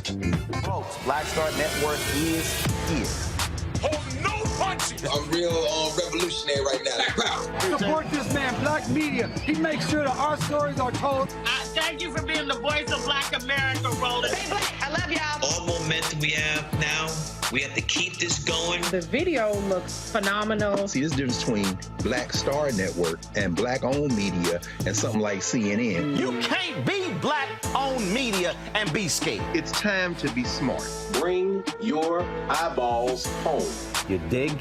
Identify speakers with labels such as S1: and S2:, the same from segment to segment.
S1: Folks, Black Star Network is here.
S2: Hold no punches!
S3: I'm real revolutionary right now. Black power.
S4: Support this man, Black media. He makes sure that our stories are told.
S5: Thank you for being the voice of Black America, Roland.
S6: Stay black. I love y'all.
S7: All momentum we have now, we have to keep this going.
S8: The video looks phenomenal.
S9: See, this difference between Black Star Network and Black-owned media and something like CNN.
S1: You can't be Black-owned media and be scared.
S9: It's time to be smart.
S10: Bring your eyeballs home.
S1: You dig?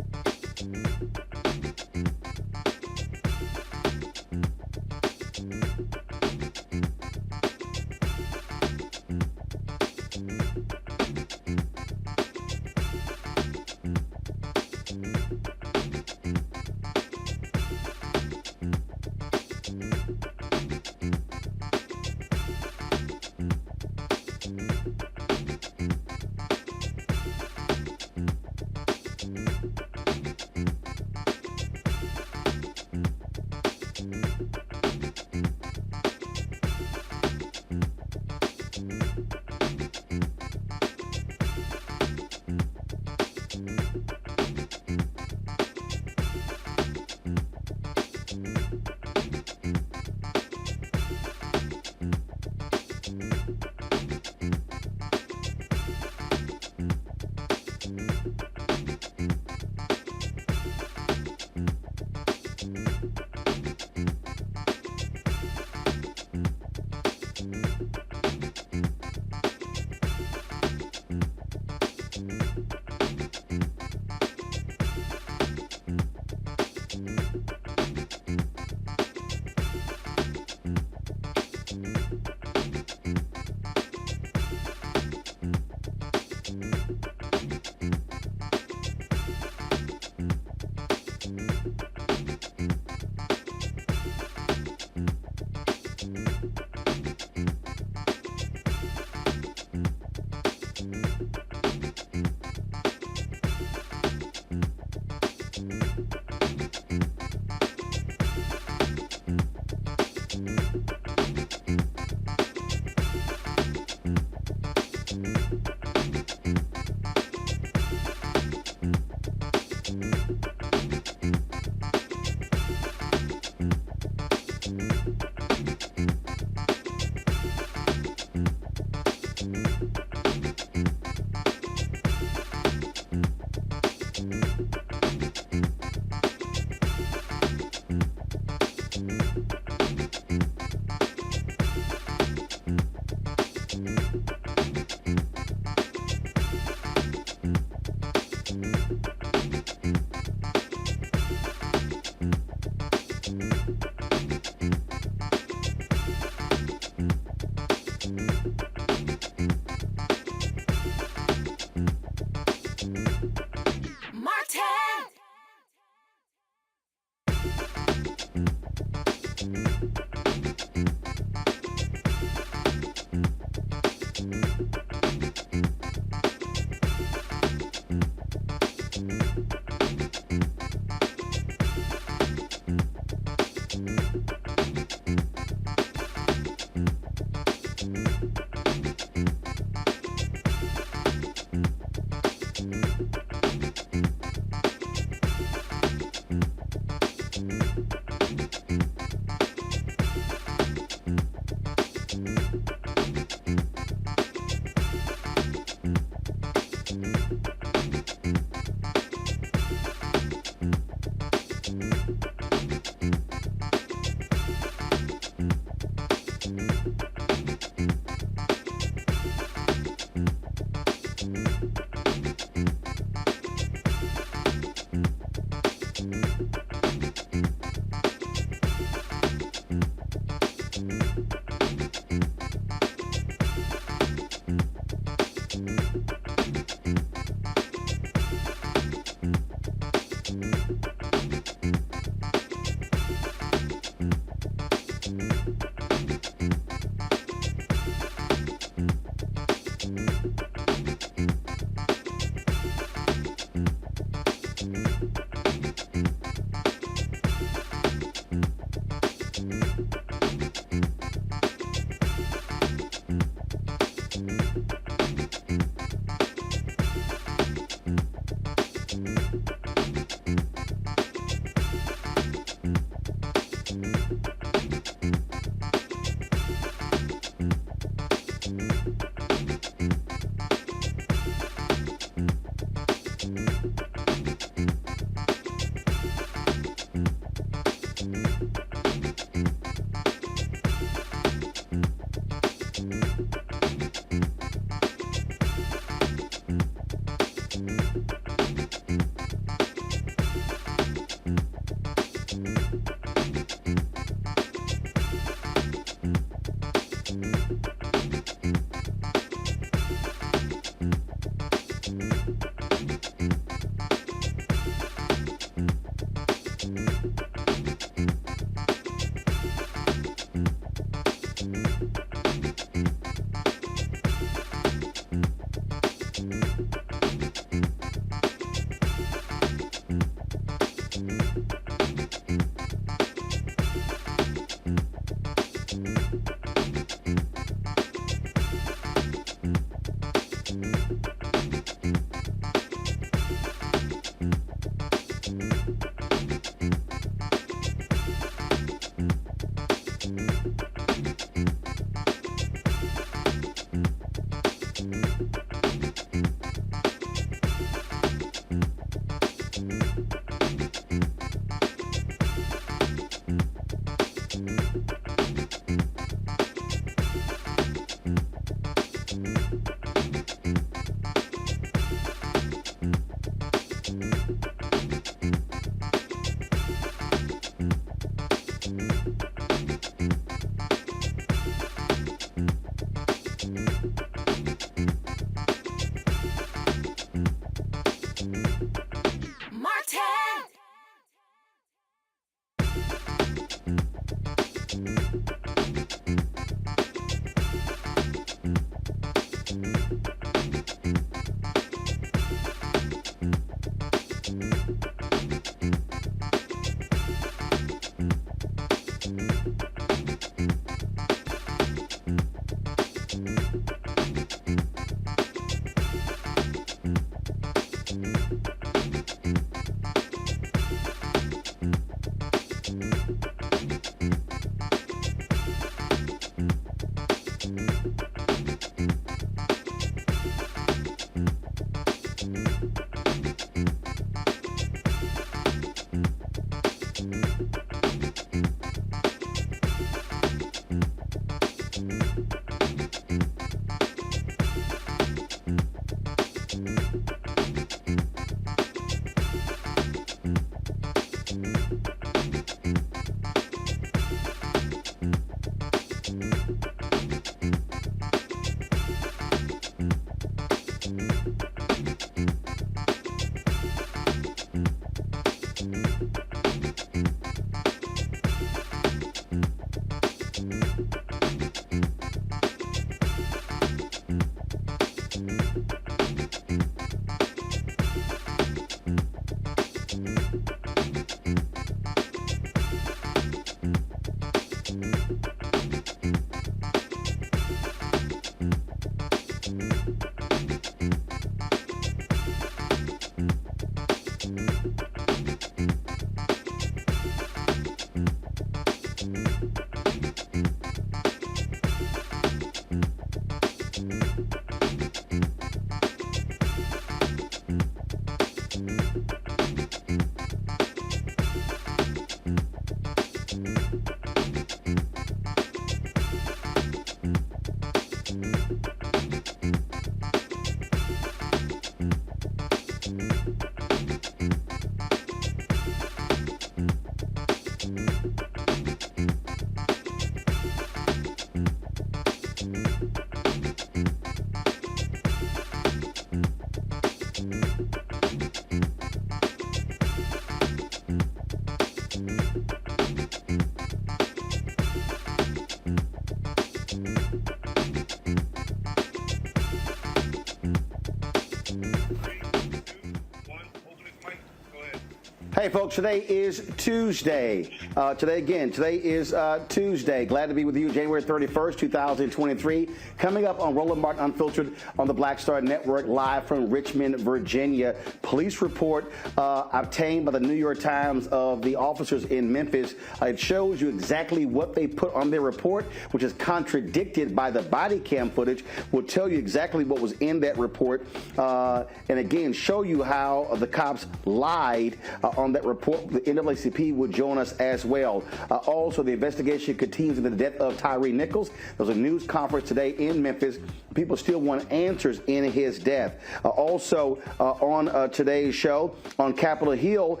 S1: Hey, folks, today is Tuesday. Today is Tuesday. Glad to be with you, January 31st, 2023. Coming up on Roland Martin Unfiltered on the Black Star Network, live from Richmond, Virginia. Police report obtained by the New York Times of the officers in Memphis. It shows you exactly what they put on their report, which is contradicted by the body cam footage. We'll tell you exactly what was in that report, and again, show you how the cops lied on on that report, the NAACP will join us as well. Also, the investigation continues into the death of Tyre Nichols. There was a news conference today in Memphis. People still want answers in his death. Also, on today's show, on Capitol Hill,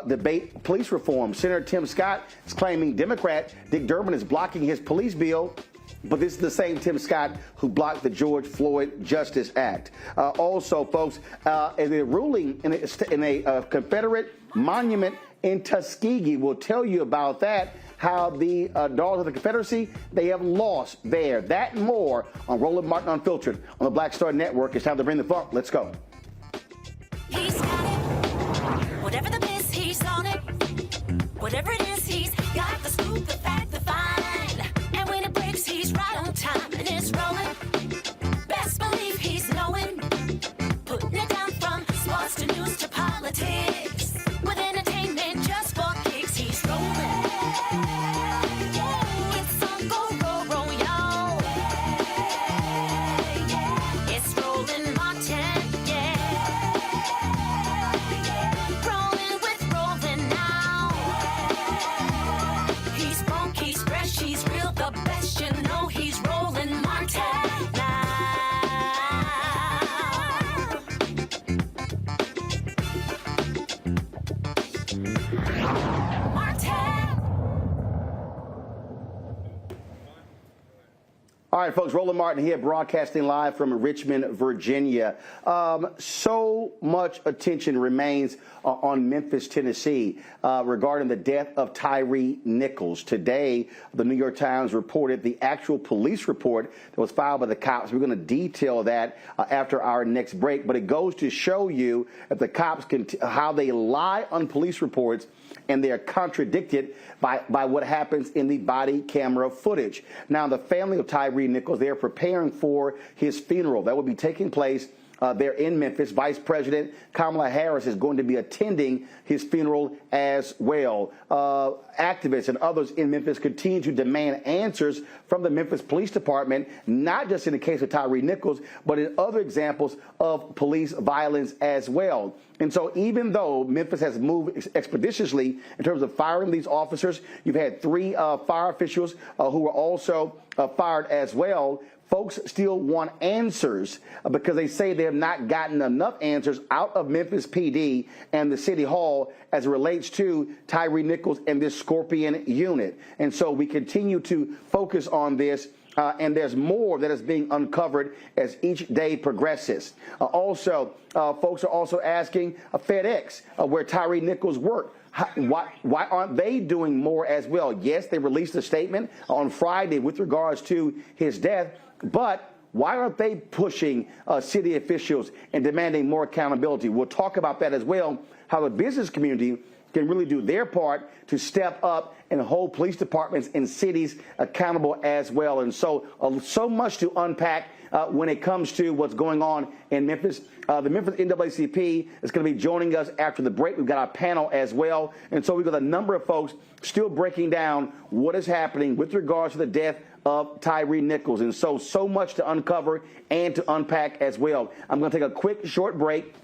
S1: debate police reform. Senator Tim Scott is claiming Democrat Dick Durbin is blocking his police bill. But this is the same Tim Scott who blocked the George Floyd Justice Act. Also, folks, in a ruling in a Confederate monument in Tuskegee, we'll tell you about that, how the Daughters of the Confederacy, they have lost there. That and more on Roland Martin Unfiltered on the Black Star Network. It's time to bring the funk. Let's go.
S6: He's got it. Whatever the biz, he's on it. Whatever it is, he's got the scoop, the fact, the find. And when it breaks, he's right on time and it's rolling. Best believe he's knowing. Putting it down from sports to news to politics. With entertainment just for kicks, he's rolling. It's on go, y'all. It's Roland Martin, rolling with Roland now. He's funk, he's fresh, he's real, the best, you know he's Roland Martin now.
S1: All right, folks, Roland Martin here, broadcasting live from Richmond, Virginia. So much attention remains on Memphis, Tennessee, regarding the death of Tyre Nichols. Today, the New York Times reported the actual police report that was filed by the cops. We're going to detail that after our next break, but it goes to show you that the cops how they lie on police reports, and they are contradicted by what happens in the body camera footage. Now, the family of Tyre Nichols, they are preparing for his funeral. That will be taking place there in Memphis. Vice President Kamala Harris is going to be attending his funeral as well. Activists and others in Memphis continue to demand answers from the Memphis Police Department, not just in the case of Tyre Nichols, but in other examples of police violence as well. And so even though Memphis has moved expeditiously in terms of firing these officers, you've had 3 fire officials who were also fired as well. Folks still want answers because they say they have not gotten enough answers out of Memphis PD and the City Hall as it relates to Tyre Nichols and this Scorpion unit. And so we continue to focus on this. And there's more that is being uncovered as each day progresses. Also, folks are also asking FedEx, where Tyre Nichols worked, why aren't they doing more as well? Yes, they released a statement on Friday with regards to his death, but why aren't they pushing city officials and demanding more accountability? We'll talk about that as well, how the business community can really do their part to step up and hold police departments and cities accountable as well. And so much to unpack when it comes to what's going on in Memphis. The Memphis NAACP is going to be joining us after the break. We've got our panel as well. And so we've got a number of folks still breaking down what is happening with regards to the death of Tyre Nichols. And so much to uncover and to unpack as well. I'm going to take a quick, short break.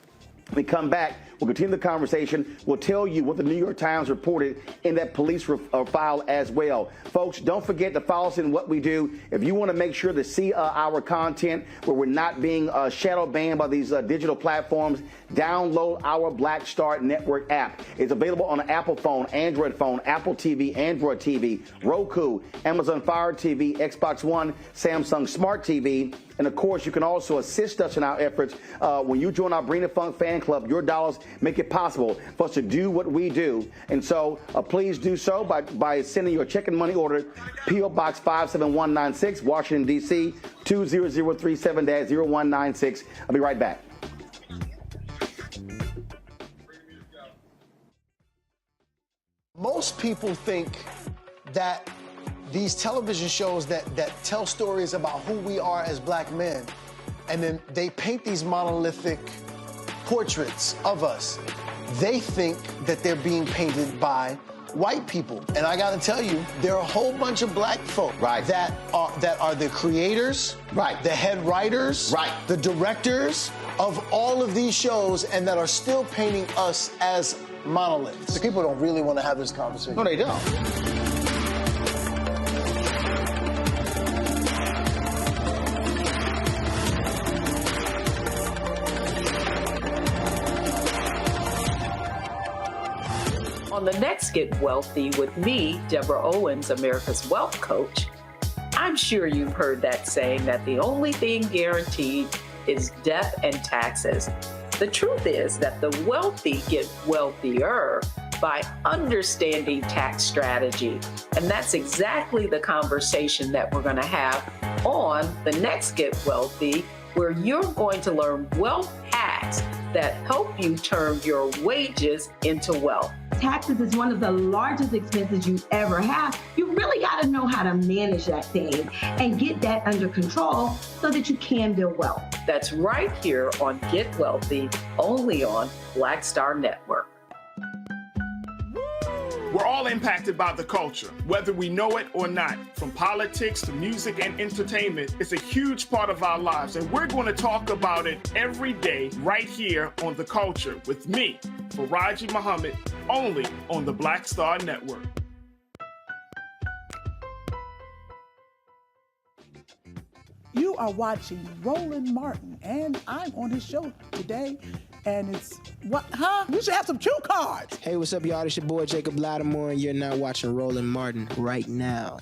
S1: When we come back, we'll continue the conversation. We'll tell you what the New York Times reported in that police file as well. Folks, don't forget to follow us in what we do. If you want to make sure to see our content where we're not being shadow banned by these digital platforms, download our Black Star Network app. It's available on an Apple phone, Android phone, Apple TV, Android TV, Roku, Amazon Fire TV, Xbox One, Samsung Smart TV. And, of course, you can also assist us in our efforts. When you join our Bring the Funk fan club, your dollars make it possible for us to do what we do. And so please do so by sending your check and money order, P.O. Box 57196, Washington, D.C., 20037-0196. I'll be right back.
S11: Most people think that these television shows that tell stories about who we are as black men, and then they paint these monolithic portraits of us. They think that they're being painted by white people. And I gotta tell you, there are a whole bunch of black folk that are the creators, the head writers, the directors of all of these shows, and that are still painting us as monoliths. The people don't really want to have this conversation.
S1: No, they don't.
S8: On the next Get Wealthy with me, Deborah Owens, America's Wealth Coach, I'm sure you've heard that saying that the only thing guaranteed is death and taxes. The truth is that the wealthy get wealthier by understanding tax strategy. And that's exactly the conversation that we're going to have on the next Get Wealthy, where you're going to learn wealth hacks that help you turn your wages into wealth.
S12: Taxes is one of the largest expenses you ever have. You really got to know how to manage that thing and get that under control so that you can build wealth.
S8: That's right here on Get Wealthy, only on Black Star Network.
S2: We're all impacted by the culture, whether we know it or not. From politics to music and entertainment, it's a huge part of our lives, and we're going to talk about it every day right here on The Culture with me, Faraji Muhammad, only on the Black Star Network.
S13: You are watching Roland Martin, and I'm on his show today. And it's, what, huh? You should have some cue cards.
S14: Hey, what's up, y'all? It's your boy, Jacob Lattimore, and you're now watching Roland Martin right now.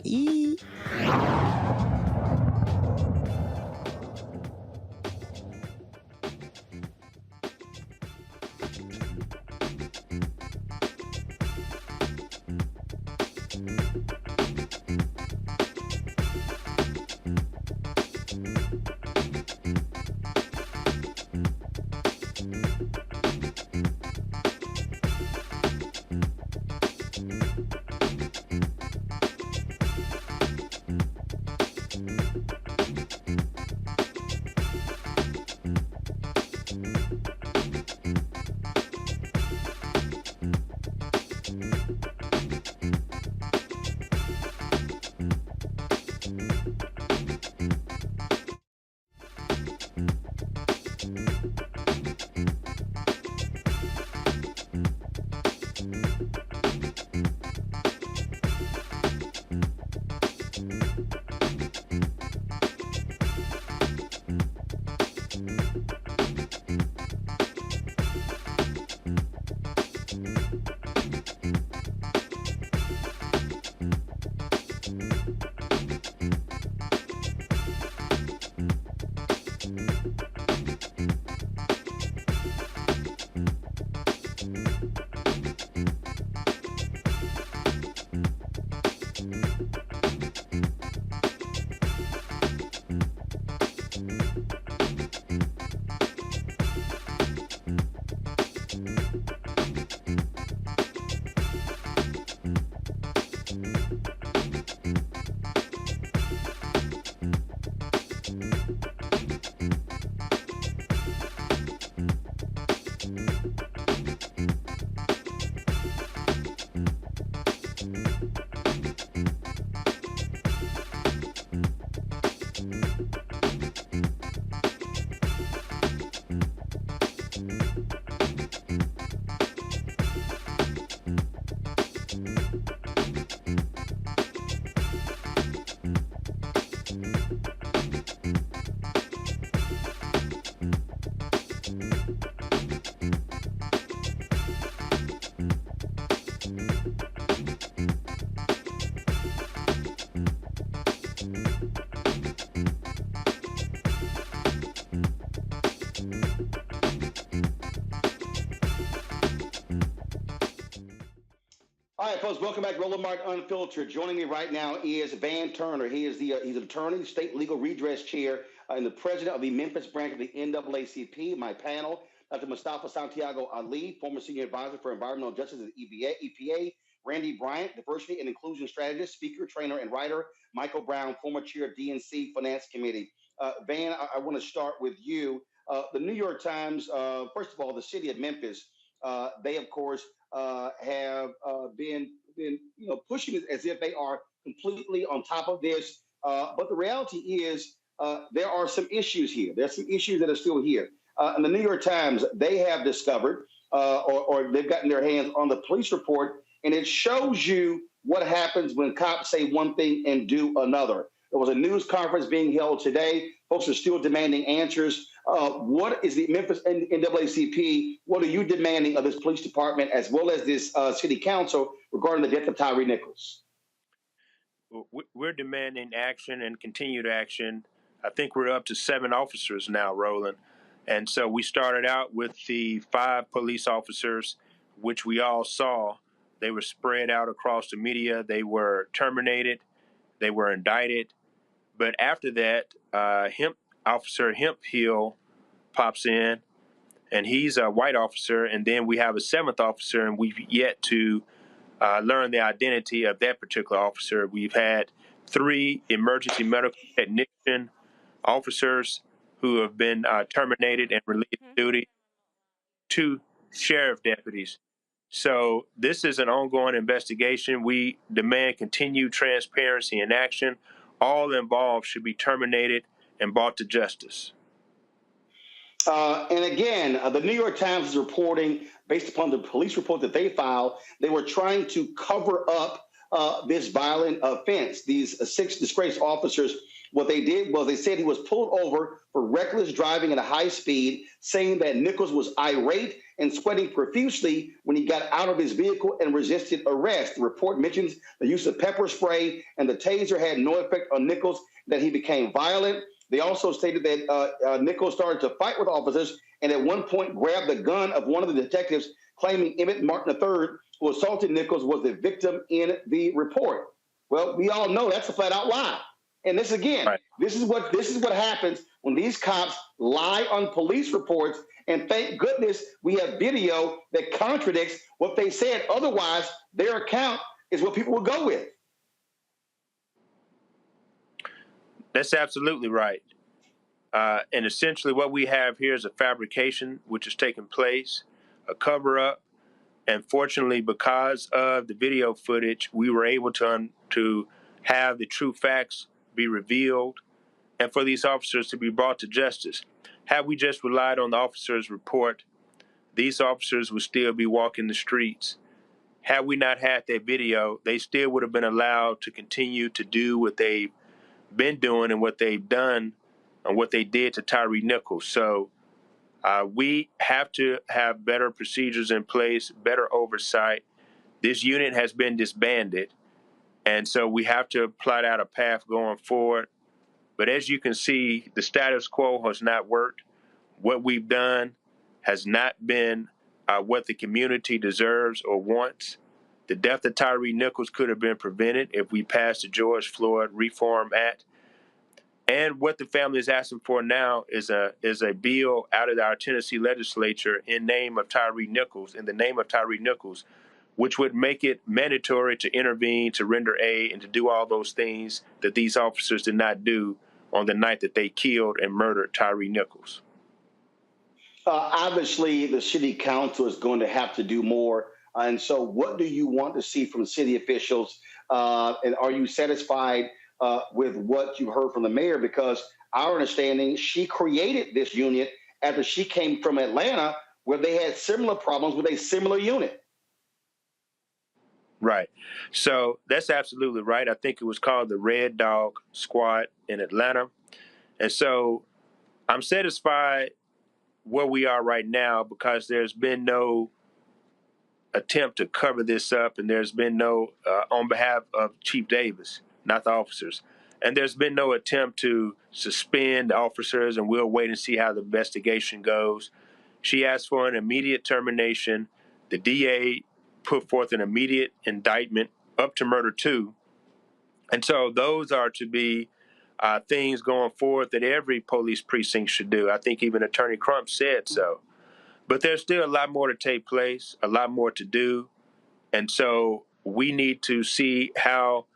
S1: All right, folks, welcome back to Roland Martin Unfiltered. Joining me right now is Van Turner. He is he's an attorney, state legal redress chair, and the president of the Memphis branch of the NAACP. My panel, Dr. Mustafa Santiago Ali, former senior advisor for environmental justice at the EPA. Randy Bryant, diversity and inclusion strategist, speaker, trainer, and writer. Michael Brown, former chair of DNC Finance Committee. Van, I want to start with you. The New York Times, first of all, the city of Memphis, they, of course, have been pushing it as if they are completely on top of this. But the reality is there are some issues here. There's some issues that are still here. In the New York Times, they have discovered or they've gotten their hands on the police report, and it shows you what happens when cops say one thing and do another. There was a news conference being held today. Folks are still demanding answers. What is the Memphis NAACP? What are you demanding of this police department as well as this city council regarding the death of Tyre Nichols?
S15: We're demanding action and continued action. I think we're up to 7 officers now, Roland. And so we started out with the 5 police officers, which we all saw. They were spread out across the media. They were terminated. They were indicted. But after that, Officer Hemphill pops in, and he's a white officer. And then we have a 7th officer, and we've yet to learn the identity of that particular officer. We've had 3 emergency medical technician officers who have been terminated and relieved of duty, 2 sheriff deputies. So this is an ongoing investigation. We demand continued transparency and action. All involved should be terminated and brought to justice.
S1: And again, the New York Times is reporting, based upon the police report that they filed, they were trying to cover up this violent offense. These 6 disgraced officers, what they did was they said he was pulled over for reckless driving at a high speed, saying that Nichols was irate and sweating profusely when he got out of his vehicle and resisted arrest. The report mentions the use of pepper spray and the taser had no effect on Nichols, that he became violent. They also stated that Nichols started to fight with officers and at one point grabbed the gun of one of the detectives, claiming Emmett Martin III, who assaulted Nichols, was the victim in the report. Well, we all know that's a flat-out lie. And this again, right. This is what happens when these cops lie on police reports. And thank goodness we have video that contradicts what they said. Otherwise, their account is what people will go with.
S15: That's absolutely right. And essentially what we have here is a fabrication which is taking place, a cover-up. And fortunately, because of the video footage, we were able to have the true facts be revealed and for these officers to be brought to justice. Had we just relied on the officer's report, these officers would still be walking the streets. Had we not had that video, they still would have been allowed to continue to do what they've been doing and what they've done and what they did to Tyre Nichols. So we have to have better procedures in place, better oversight. This unit has been disbanded, and so we have to plot out a path going forward. But as you can see, the status quo has not worked. What we've done has not been what the community deserves or wants. The death of Tyre Nichols could have been prevented if we passed the George Floyd Reform Act. And what the family is asking for now is a bill out of our Tennessee legislature in the name of Tyre Nichols, which would make it mandatory to intervene, to render aid, and to do all those things that these officers did not do on the night that they killed and murdered Tyre Nichols.
S1: Obviously, the city council is going to have to do more. And so what do you want to see from city officials? And are you satisfied with what you heard from the mayor? Because our understanding, she created this unit after she came from Atlanta, where they had similar problems with a similar unit.
S15: Right. So that's absolutely right. I think it was called the Red Dog Squad in Atlanta. And so I'm satisfied where we are right now because there's been no attempt to cover this up, and there's been no, on behalf of Chief Davis, not the officers, and there's been no attempt to suspend the officers, and we'll wait and see how the investigation goes. She asked for an immediate termination. The DA put forth an immediate indictment up to murder 2. And so those are to be things going forward that every police precinct should do. I think even Attorney Crump said so. But there's still a lot more to take place, a lot more to do. And so we need to see how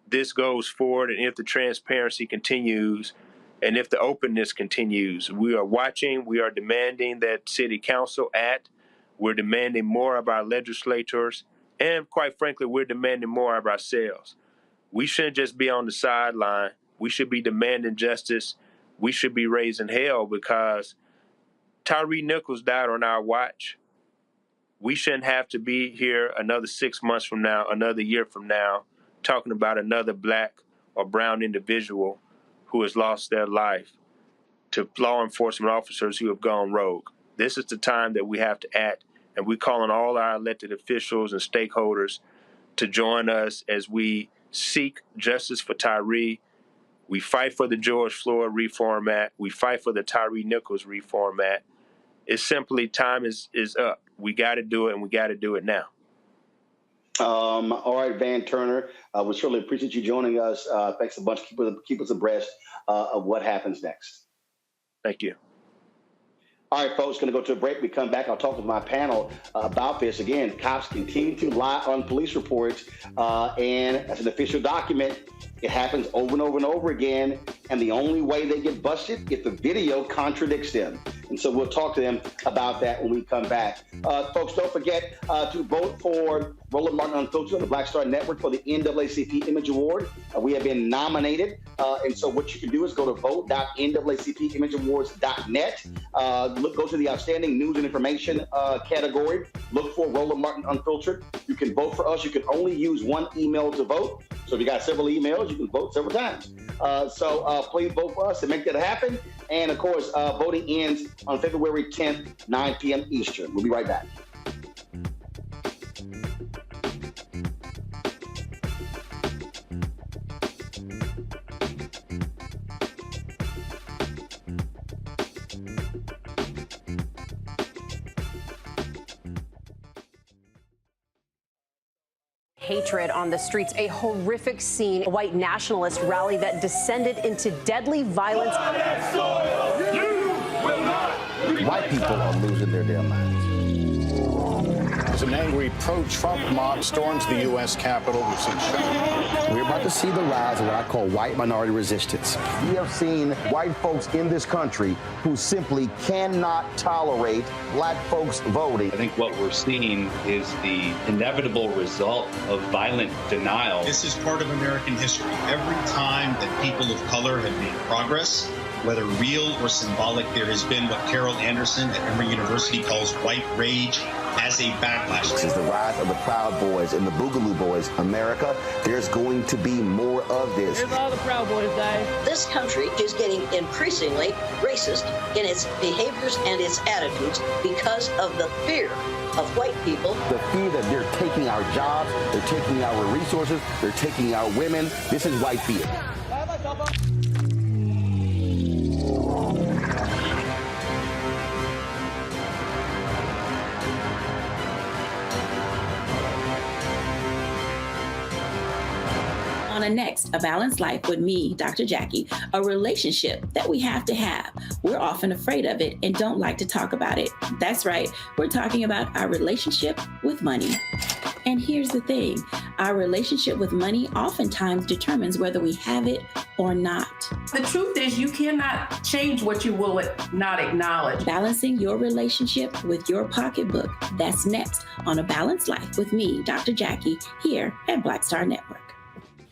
S15: this goes forward and if the transparency continues and if the openness continues. We are watching. We are demanding that city council act. We're demanding more of our legislators. And quite frankly, we're demanding more of ourselves. We shouldn't just be on the sideline. We should be demanding justice. We should be raising hell because Tyre Nichols died on our watch. We shouldn't have to be here another 6 months from now, another year from now, talking about another black or brown individual who has lost their life to law enforcement officers who have gone rogue. This is the time that we have to act, and we call on all our elected officials and stakeholders to join us as we seek justice for Tyre. We fight for the George Floyd Reform Act. We fight for the Tyre Nichols Reform Act. It's simply time is up. We got to do it, and we got to do it now.
S1: All right, Van Turner, we certainly appreciate you joining us. Thanks a bunch. Keep us abreast of what happens next.
S15: Thank you.
S1: All right, folks, going to go to a break. We come back. I'll talk with my panel about this. Again, cops continue to lie on police reports, and as an official document, it happens over and over and over again. And the only way they get busted if the video contradicts them. And so we'll talk to them about that when we come back. Folks, don't forget to vote for Roland Martin Unfiltered on the Black Star Network for the NAACP Image Award. We have been nominated. And so what you can do is go to vote.naacpimageawards.net. Go to the Outstanding News and Information category. Look for Roland Martin Unfiltered. You can vote for us. You can only use one email to vote. So if you got several emails, you can vote several times. So please vote for us and make that happen. And of course, voting ends on February 10th, 9 p.m. Eastern. We'll be right back.
S16: Hatred on the streets, a horrific scene, a white nationalist rally that descended into deadly violence.
S1: White people are losing their damn minds.
S17: As an angry pro-Trump mob storms the U.S. Capitol, we've seen
S1: We're about to see the rise of what I call white minority resistance. We have seen white folks in this country who simply cannot tolerate black folks voting.
S18: I think what we're seeing is the inevitable result of violent denial.
S19: This is part of American history. Every time that people of color have made progress, whether real or symbolic, there has been what Carol Anderson at Emory University calls white rage as a backlash.
S1: This is the rise of the Proud Boys and the Boogaloo Boys. America, there's going to be more of this.
S20: Here's all the Proud Boys die.
S21: This country is getting increasingly racist in its behaviors and its attitudes because of the fear of white people.
S1: The fear that they're taking our jobs, they're taking our resources, they're taking our women. This is white fear.
S22: On a next, A Balanced Life with me, Dr. Jackie, a relationship that we have to have. We're often afraid of it and don't like to talk about it. That's right, we're talking about our relationship with money. And here's the thing, our relationship with money oftentimes determines whether we have it or not.
S23: The truth is you cannot change what you will not acknowledge.
S22: Balancing your relationship with your pocketbook. That's next on A Balanced Life with me, Dr. Jackie, here at Black Star Network.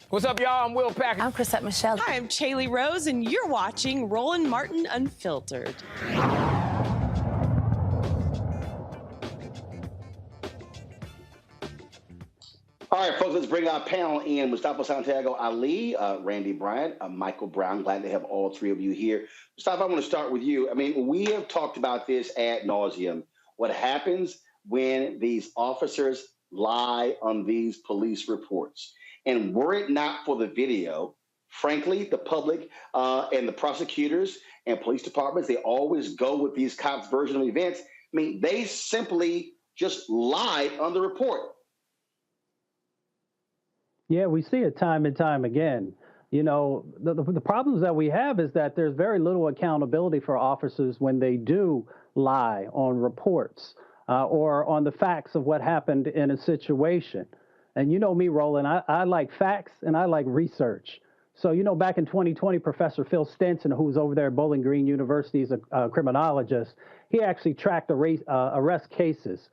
S24: What's up, y'all? I'm Will Packer.
S25: I'm Chrisette Michelle.
S26: Hi, I'm Chaley Rose, and you're watching Roland Martin Unfiltered.
S1: All right, folks, let's bring our panel in. Mustafa Santiago Ali, Randy Bryant, Michael Brown. Glad to have all three of you here. Mustafa, I want to start with you. I mean, we have talked about this ad nauseum. What happens when these officers lie on these police reports? And were it not for the video, frankly, the public and the prosecutors and police departments, they always go with these cops' version of events. I mean, they simply just lied on the report.
S27: Yeah, we see it time and time again. You know, the problems that we have is that there's very little accountability for officers when they do lie on reports or on the facts of what happened in a situation. And you know me, Roland, I like facts and I like research. So, you know, back in 2020, Professor Phil Stenson, who's over there at Bowling Green University, is a criminologist, he actually tracked arrest cases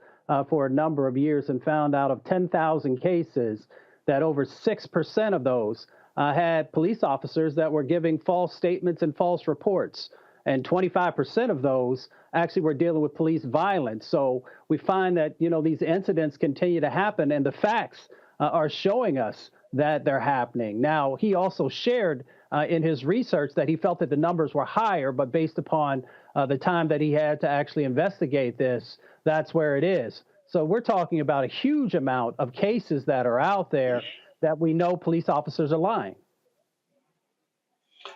S27: for a number of years and found out of 10,000 cases that over 6% of those had police officers that were giving false statements and false reports. and 25% of those actually were dealing with police violence. So we find that, these incidents continue to happen, and the facts are showing us that they're happening. Now, he also shared in his research that he felt that the numbers were higher, but based upon the time that he had to actually investigate this, that's where it is. So we're talking about a huge amount of cases that are out there that we know police officers are lying.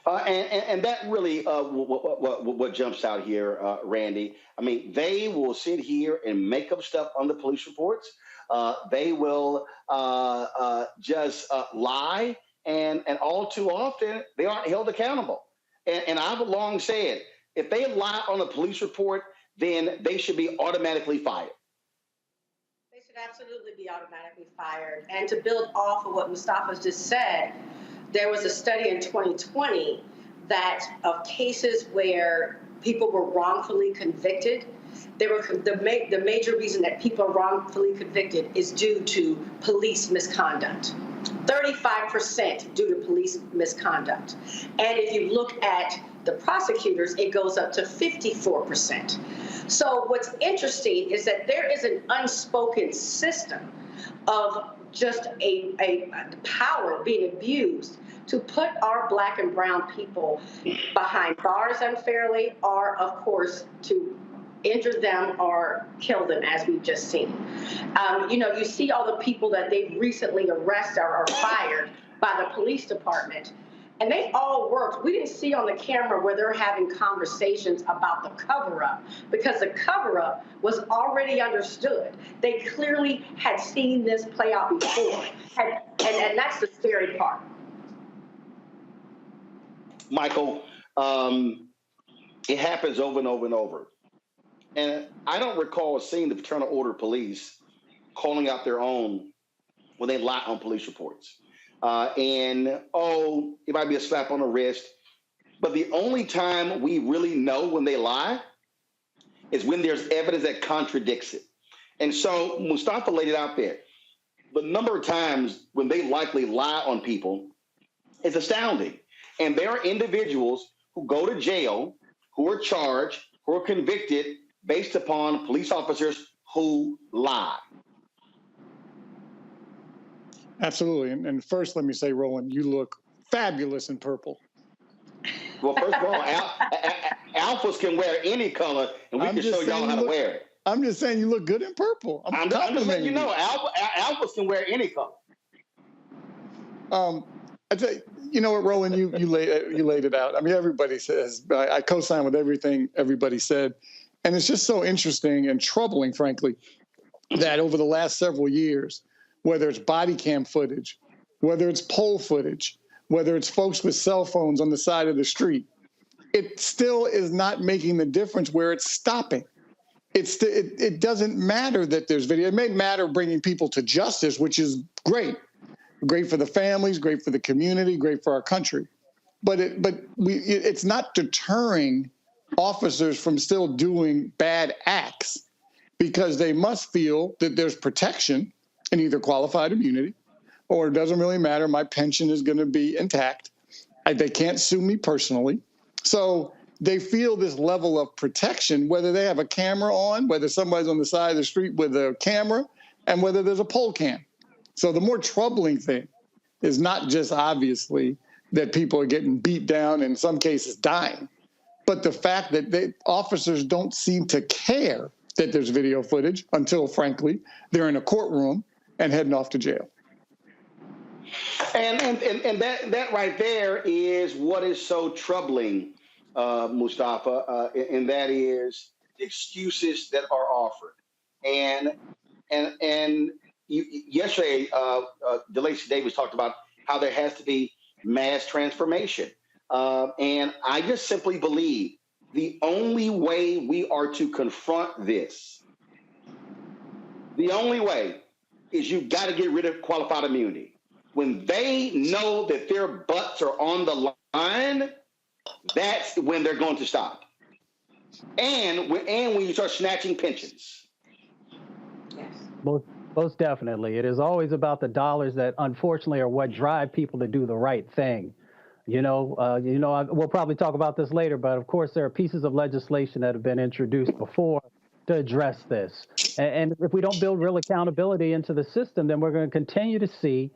S1: And that really what jumps out here, Randy. I mean, they will sit here and make up stuff on the police reports. They will just lie, and all too often they aren't held accountable. And I've long said, if they lie on a police report, then they should be automatically fired.
S3: They should absolutely be automatically fired. And to build off of what Mustafa's just said, there was a study in 2020 that of cases where people were wrongfully convicted, the major reason that people are wrongfully convicted is due to police misconduct. 35% due to police misconduct. And if you look at the prosecutors, it goes up to 54%. So what's interesting is that there is an unspoken system of just a power being abused to put our Black and brown people behind bars unfairly, or, of course, to injure them or kill them, as we've just seen. You see all the people that they've recently arrested or fired by the police department, and they all worked. We didn't see on the camera where they're having conversations about the cover-up, because the cover-up was already understood. They clearly had seen this play out before, and that's the scary part.
S1: Michael, it happens over and over and over. And I don't recall seeing the Fraternal Order police calling out their own when they lie on police reports. It might be a slap on the wrist. But the only time we really know when they lie is when there's evidence that contradicts it. And so Mustafa laid it out there. The number of times when they likely lie on people is astounding. And there are individuals who go to jail, who are charged, who are convicted based upon police officers who lie.
S4: Absolutely. And first, let me say, Roland, you look fabulous in purple.
S1: Well, first of all, alphas can wear any color, and we can show y'all how to wear it.
S4: I'm just saying you look good in purple.
S1: I'm just letting you know, alphas can wear any color.
S4: I tell you know what, Roland, you laid it out. I mean, everybody says, I co-sign with everything everybody said. And it's just so interesting and troubling, frankly, that over the last several years, whether it's body cam footage, whether it's poll footage, whether it's folks with cell phones on the side of the street, it still is not making the difference where it's stopping. It doesn't matter that there's video. It may matter bringing people to justice, which is great. Great for the families, great for the community, great for our country. But it's not deterring officers from still doing bad acts, because they must feel that there's protection in either qualified immunity, or it doesn't really matter, my pension is going to be intact. They can't sue me personally. So they feel this level of protection, whether they have a camera on, whether somebody's on the side of the street with a camera, and whether there's a poll cam. So the more troubling thing is not just obviously that people are getting beat down, in some cases dying, but the fact that officers don't seem to care that there's video footage until, frankly, they're in a courtroom and heading off to jail.
S1: And that right there is what is so troubling, Mustafa, and that is the excuses that are offered. And yesterday, DeLacy Davis talked about how there has to be mass transformation. And I just simply believe the only way we are to confront this, the only way is you've got to get rid of qualified immunity. When they know that their butts are on the line, that's when they're going to stop. And when you start snatching pensions.
S27: Most definitely. It is always about the dollars that unfortunately are what drive people to do the right thing. We'll probably talk about this later, but of course there are pieces of legislation that have been introduced before to address this. And if we don't build real accountability into the system, then we're going to continue to see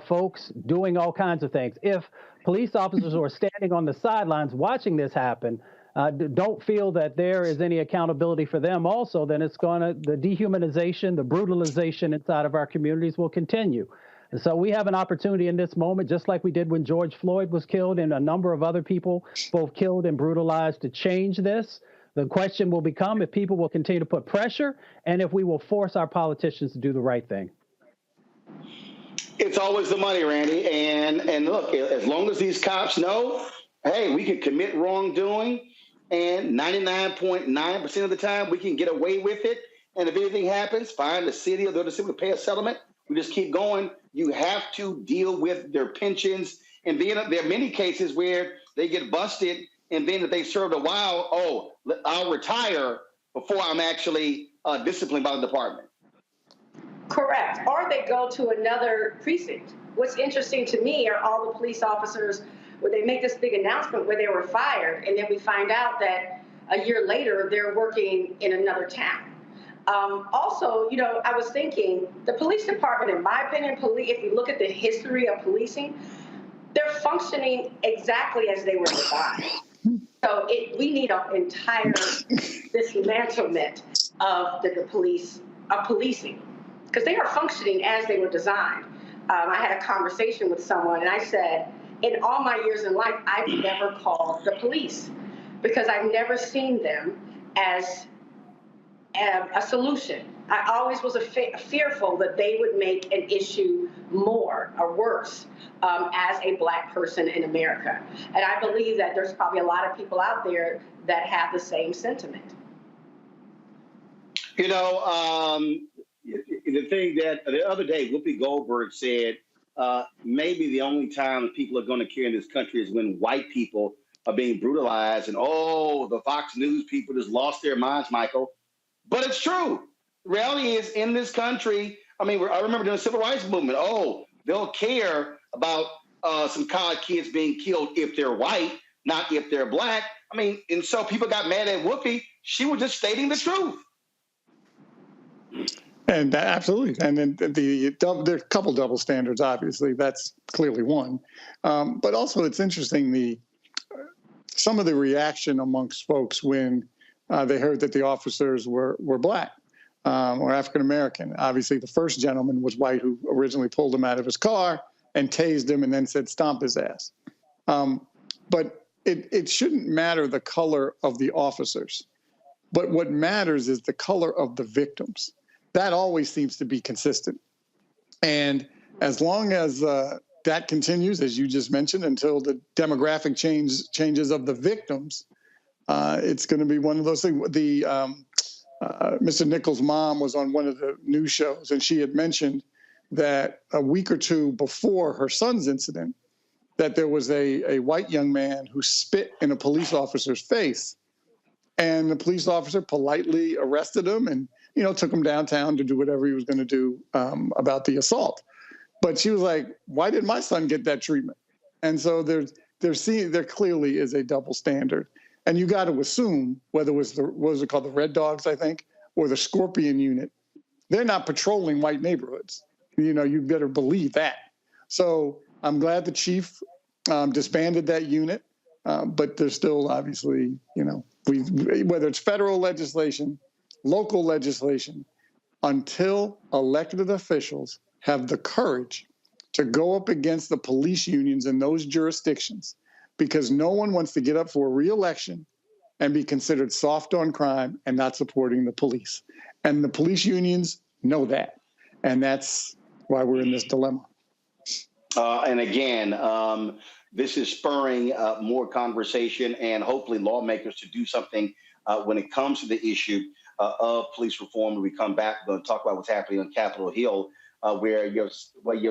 S27: folks doing all kinds of things. If police officers who are standing on the sidelines watching this happen don't feel that there is any accountability for them also, then the dehumanization, the brutalization inside of our communities will continue. And so we have an opportunity in this moment, just like we did when George Floyd was killed and a number of other people both killed and brutalized, to change this. The question will become if people will continue to put pressure and if we will force our politicians to do the right thing.
S1: It's always the money, Randy. And look, as long as these cops know, hey, we can commit wrongdoing, and 99.9% of the time we can get away with it. And if anything happens, fine, the city or the other city will pay a settlement. We just keep going. You have to deal with their pensions. And then there are many cases where they get busted, and then if they served a while, I'll retire before I'm actually disciplined by the department.
S3: Correct. Or they go to another precinct. What's interesting to me are all the police officers where they make this big announcement where they were fired, and then we find out that a year later they're working in another town. Also, I was thinking the police department, in my opinion, if you look at the history of policing, they're functioning exactly as they were designed. So we need an entire dismantlement of the police, of policing, because they are functioning as they were designed. I had a conversation with someone, and I said, in all my years in life, I've never called the police because I've never seen them as a solution. I always was fearful that they would make an issue more or worse as a Black person in America. And I believe that there's probably a lot of people out there that have the same sentiment.
S1: The thing that the other day, Whoopi Goldberg said, maybe the only time people are going to care in this country is when white people are being brutalized, and the Fox News people just lost their minds, Michael. But it's true. The reality is, in this country, I remember during the Civil Rights Movement, they'll care about some college kids being killed if they're white, not if they're Black. And so people got mad at Whoopi. She was just stating the truth.
S4: And absolutely. And then there are a couple double standards, obviously. That's clearly one. But also it's interesting, some of the reaction amongst folks when they heard that the officers were Black or African-American. Obviously, the first gentleman was white, who originally pulled him out of his car and tased him and then said, stomp his ass. But it shouldn't matter the color of the officers. But what matters is the color of the victims. That always seems to be consistent. And as long as that continues, as you just mentioned, until the demographic changes of the victims, it's going to be one of those things. Mr. Nichols' mom was on one of the news shows, and she had mentioned that a week or two before her son's incident, that there was a white young man who spit in a police officer's face, and the police officer politely arrested him and took him downtown to do whatever he was going to do about the assault. But she was like, why did my son get that treatment? And so there clearly is a double standard. And you got to assume, whether it was what was it called, the Red Dogs, I think, or the Scorpion Unit, they're not patrolling white neighborhoods. You better believe that. So I'm glad the chief disbanded that unit, but there's still obviously, whether it's federal legislation, local legislation, until elected officials have the courage to go up against the police unions in those jurisdictions, because no one wants to get up for a re-election and be considered soft on crime and not supporting the police. And the police unions know that. And that's why we're in this dilemma.
S1: And again, this is spurring more conversation and hopefully lawmakers to do something when it comes to the issue of police reform. When we come back, we're going to talk about what's happening on Capitol Hill, where you have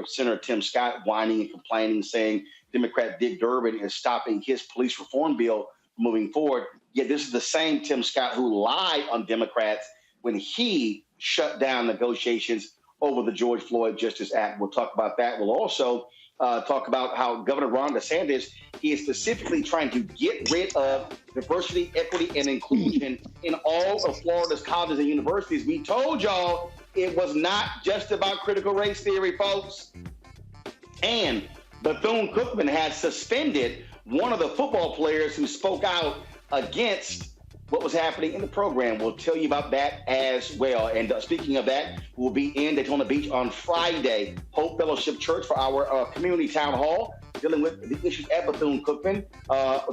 S1: Senator Tim Scott whining and complaining, saying Democrat Dick Durbin is stopping his police reform bill moving forward. Yet this is the same Tim Scott who lied on Democrats when he shut down negotiations over the George Floyd Justice Act. We'll talk about that. We'll also talk about how Governor Ron DeSantis, he is specifically trying to get rid of diversity, equity, and inclusion in all of Florida's colleges and universities. We told y'all it was not just about critical race theory, folks. And Bethune-Cookman has suspended one of the football players who spoke out against what was happening in the program. We'll tell you about that as well. And speaking of that, we'll be in Daytona Beach on Friday, Hope Fellowship Church, for our community town hall, dealing with the issues at Bethune-Cookman.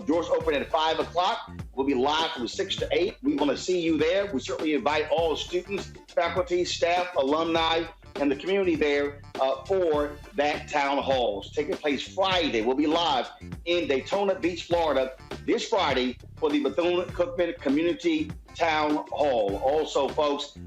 S1: Doors open at 5 o'clock. We'll be live from 6 to 8. We want to see you there. We certainly invite all students, faculty, staff, alumni, and the community there for that town hall. It's taking place Friday. We'll be live in Daytona Beach, Florida, this Friday for the Bethune-Cookman Community Town Hall. Also, folks,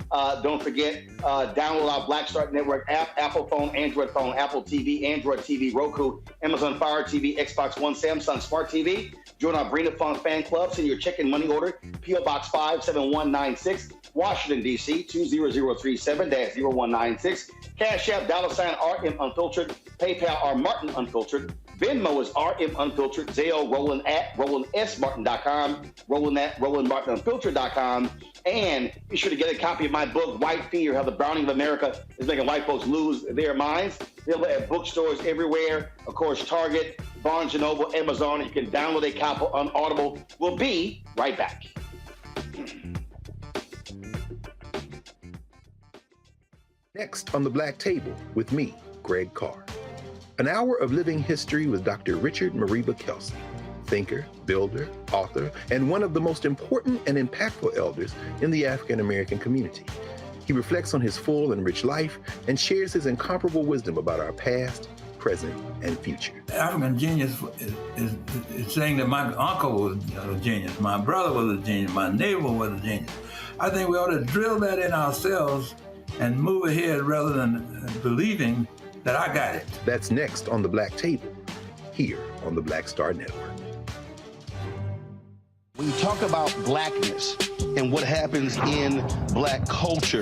S1: don't forget, download our Black Start Network app, Apple phone, Android phone, Apple TV, Android TV, Roku, Amazon Fire TV, Xbox One, Samsung Smart TV. Join our Bring the Fun fan club. Send your check and money order, P.O. Box 57196, Washington, D.C., 20037-0196. Cash App, $RM Unfiltered. PayPal, R Martin Unfiltered. Venmo is RM Unfiltered. Zelle, Roland at RolandSMartin.com. Roland at RolandMartinUnfiltered.com. And be sure to get a copy of my book, White Fear, How the Browning of America is Making White Folks Lose Their Minds. Available at bookstores everywhere. Of course, Target, Barnes & Noble, Amazon. You can download a copy on Audible. We'll be right back.
S5: Next on the Black Table with me, Greg Carr. An hour of living history with Dr. Richard Mariba Kelsey, thinker, builder, author, and one of the most important and impactful elders in the African American community. He reflects on his full and rich life and shares his incomparable wisdom about our past, present, and future.
S6: African genius is saying that my uncle was a genius, my brother was a genius, my neighbor was a genius. I think we ought to drill that in ourselves and move ahead rather than believing that I got it.
S5: That's next on the Black Table, here on the Black Star Network.
S1: When you talk about blackness and what happens in black culture,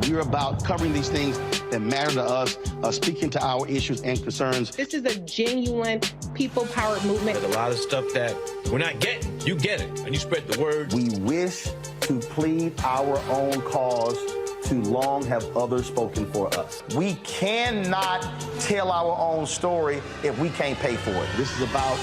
S1: we're about covering these things that matter to us, speaking to our issues and concerns.
S7: This is a genuine people-powered movement.
S9: There's a lot of stuff that we're not getting. You get it, and you spread the word.
S1: We wish to plead our own cause. Too long have others spoken for us. We cannot tell our own story if we can't pay for it. This is about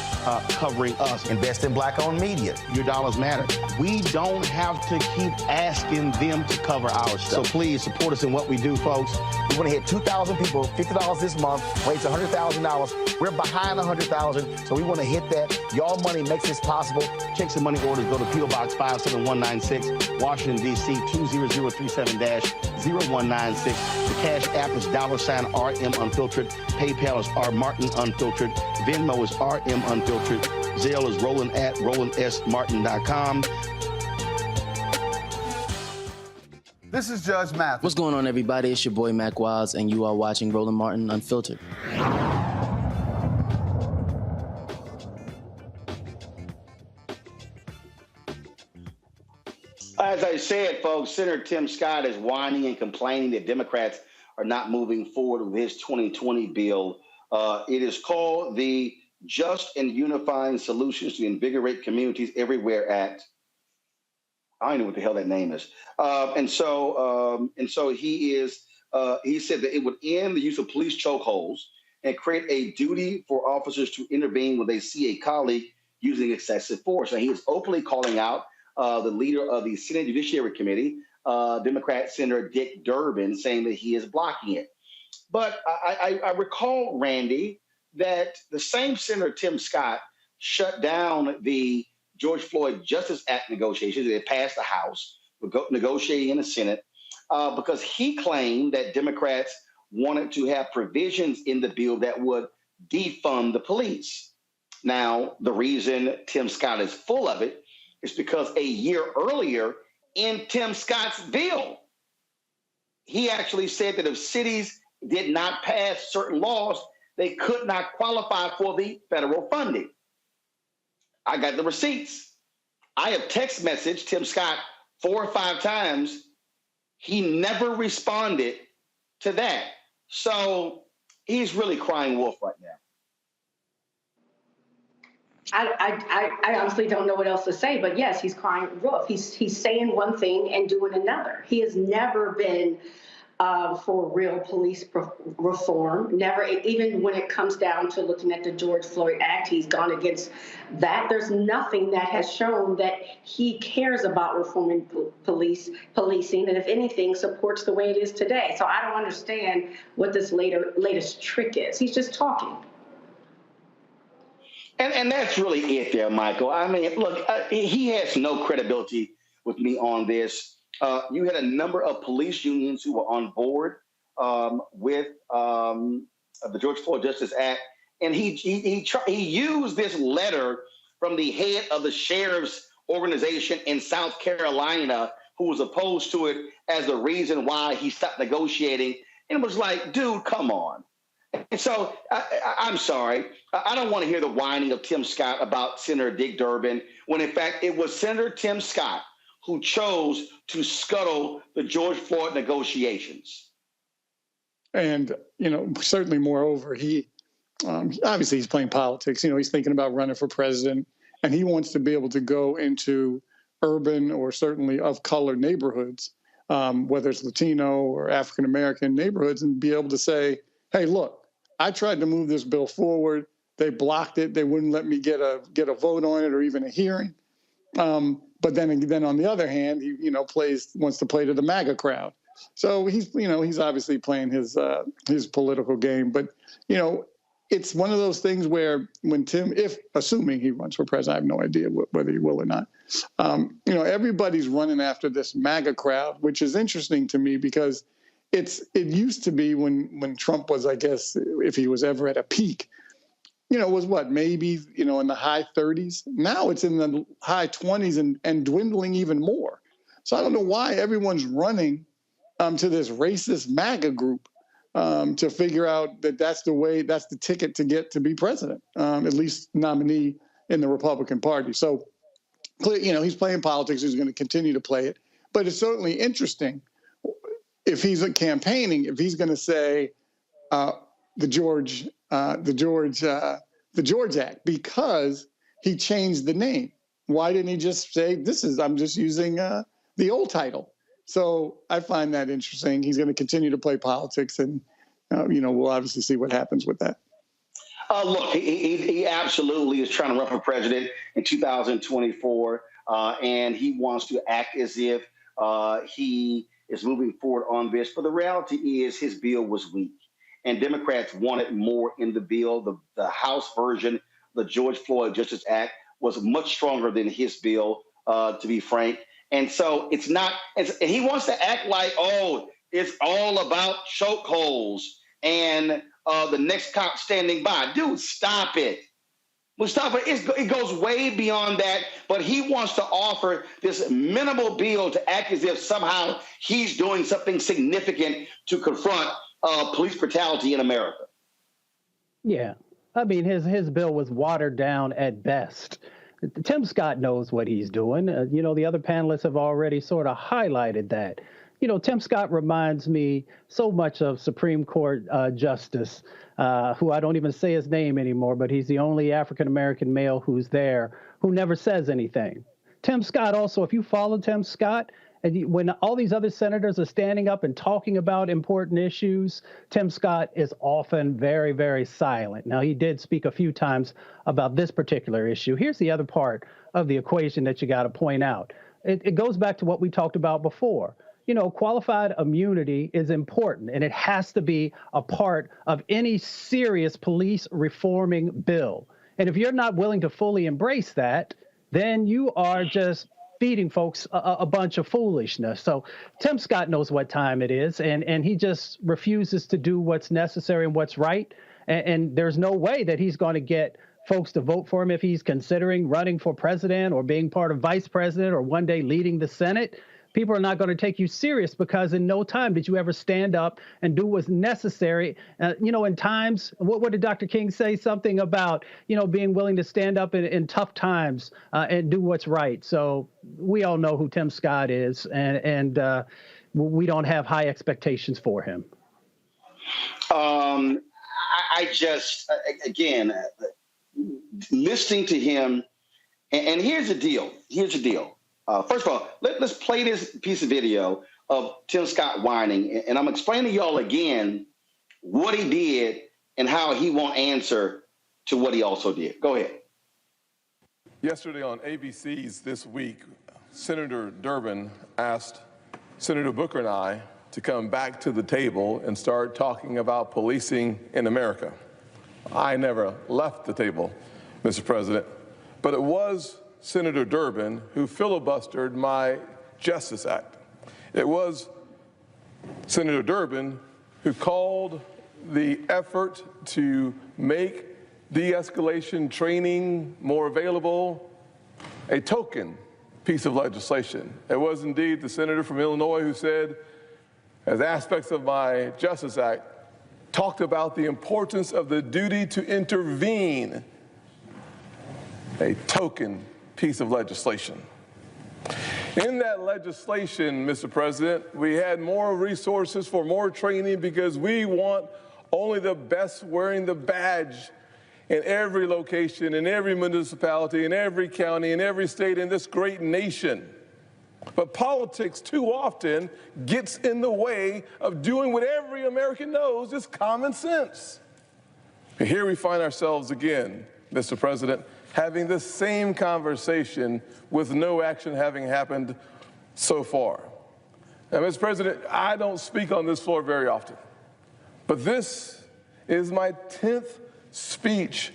S1: covering us. Invest in black-owned media. Your dollars matter. We don't have to keep asking them to cover our stuff. So please support us in what we do, folks. We want to hit 2,000 people, $50 this month, raise $100,000. We're behind 100,000, so we want to hit that. Y'all money makes this possible. Checks and money orders go to P.O. Box 57196, Washington, D.C., 20037-0196. The Cash App is $RM Unfiltered. PayPal is R Martin Unfiltered. Venmo is RM Unfiltered. Zelle is Roland at RolandSMartin.com.
S10: This is Judge Mathis.
S20: What's going on, everybody? It's your boy Mac Wiles, and you are watching Roland Martin Unfiltered.
S1: As I said, folks, Senator Tim Scott is whining and complaining that Democrats are not moving forward with his 2020 bill. It is called the Just and Unifying Solutions to Invigorate Communities Everywhere Act. I don't know what the hell that name is. And so he said that it would end the use of police chokeholds and create a duty for officers to intervene when they see a colleague using excessive force. And he is openly calling out the leader of the Senate Judiciary Committee, Democrat Senator Dick Durbin, saying that he is blocking it. But I recall, Randy, that the same Senator Tim Scott shut down the George Floyd Justice Act negotiations that passed the House, negotiating in the Senate, because he claimed that Democrats wanted to have provisions in the bill that would defund the police. Now, the reason Tim Scott is full of it is because a year earlier in Tim Scott's bill, he actually said that if cities did not pass certain laws, they could not qualify for the federal funding. I got the receipts. I have text messaged Tim Scott 4 or 5 times. He never responded to that. So he's really crying wolf right now.
S3: I honestly don't know what else to say, but yes, he's crying wolf. He's saying one thing and doing another. He has never been for real police reform. Never, even when it comes down to looking at the George Floyd Act, he's gone against that. There's nothing that has shown that he cares about reforming policing, and if anything, supports the way it is today. So I don't understand what this latest trick is. He's just talking.
S1: And that's really it there, Michael. I mean, look, he has no credibility with me on this. You had a number of police unions who were on board with the George Floyd Justice Act, and he used this letter from the head of the sheriff's organization in South Carolina, who was opposed to it, as the reason why he stopped negotiating. And it was like, dude, come on. And so I'm sorry. I don't want to hear the whining of Tim Scott about Senator Dick Durbin, when in fact it was Senator Tim Scott who chose to scuttle the George Floyd negotiations. And, certainly moreover, he obviously he's playing politics. He's thinking about running for president, and he wants to be able to go into urban or certainly of color neighborhoods, whether it's Latino or African-American neighborhoods, and be able to say, hey, look, I tried to move this bill forward. They blocked it. They wouldn't let me get a vote on it or even a hearing. But then on the other hand, he wants to play to the MAGA crowd. So he's obviously playing his political game. But it's one of those things where when assuming he runs for president, I have no idea whether he will or not. Everybody's running after this MAGA crowd, which is interesting to me because it used to be when Trump was, I guess, if he was ever at a peak, was maybe, in the high 30s. Now it's in the high 20s and dwindling even more. So I don't know why everyone's running to this racist MAGA group to figure out that that's the ticket to get to be president, at least nominee in the Republican Party. So, he's playing politics. He's going to continue to play it. But it's certainly interesting if he's campaigning, if he's going to say the George Act, because he changed the name. Why didn't he just say, I'm just using the old title? So I find that interesting. He's going to continue to play politics, and we'll obviously see what happens with that. Look, he absolutely is trying to run for president in 2024, and he wants to act as if he is moving forward on this. But the reality is his bill was weak, and Democrats wanted more in the bill. The House version, the George Floyd Justice Act, was much stronger than his bill, to be frank. And so it's not, and he wants to act like, it's all about chokeholds and the next cop standing by. Dude, stop it. Mustafa, it goes way beyond that, but he wants to offer this minimal bill to act as if somehow he's doing something significant to confront police brutality in America. Yeah. I mean, his bill was watered down at best. Tim Scott knows what he's doing. The other panelists have already sort of highlighted that. Tim Scott reminds me so much of Supreme Court Justice, who I don't even say his name anymore, but he's the only African-American male who's there who never says anything. Tim Scott also, if you follow Tim Scott, and when all these other senators are standing up and talking about important issues, Tim Scott is often very, very silent. Now, he did speak a few times about this particular issue. Here's the other part of the equation that you got to point out. It goes back to what we talked about before. Qualified immunity is important, and it has to be a part of any serious police reforming bill. And if you're not willing to fully embrace that, then you are just feeding folks a bunch of foolishness. So Tim Scott knows what time it is, and he just refuses to do what's necessary and what's right. And there's no way that he's going to get folks to vote for him if he's considering running for president or being part of vice president or one day leading the Senate. People are not going to take you serious because in no time did you ever stand up and do what's necessary. In times, what did Dr. King say? Something about, being willing to stand up in tough times and do what's right. So we all know who Tim Scott is, and we don't have high expectations for him. I just, again, listening to him, and here's the deal. First of all, let's play this piece of video of Tim Scott whining, and I'm explaining to y'all again what he did and how he won't answer to what he also did. Go ahead.
S2: Yesterday on ABC's This Week, Senator Durbin asked Senator Booker and I to come back to the table and start talking about policing in America. I never left the table, Mr. President, but it was Senator Durbin who filibustered my Justice Act. It was Senator Durbin who called the effort to make de-escalation training more available a token piece of legislation. It was indeed the senator from Illinois who said, as aspects of my Justice Act, talked about the importance of the duty to intervene, a token piece of legislation. In that legislation, Mr. President, we had more resources for more training because we want only the best wearing the badge in every location, in every municipality, in every county, in every state in this great nation. But politics too often gets in the way of doing what every American knows is common sense. And here we find ourselves again, Mr. President, having the same conversation with no action having happened so far. Now, Mr. President, I don't speak on this floor very often, but this is my 10th speech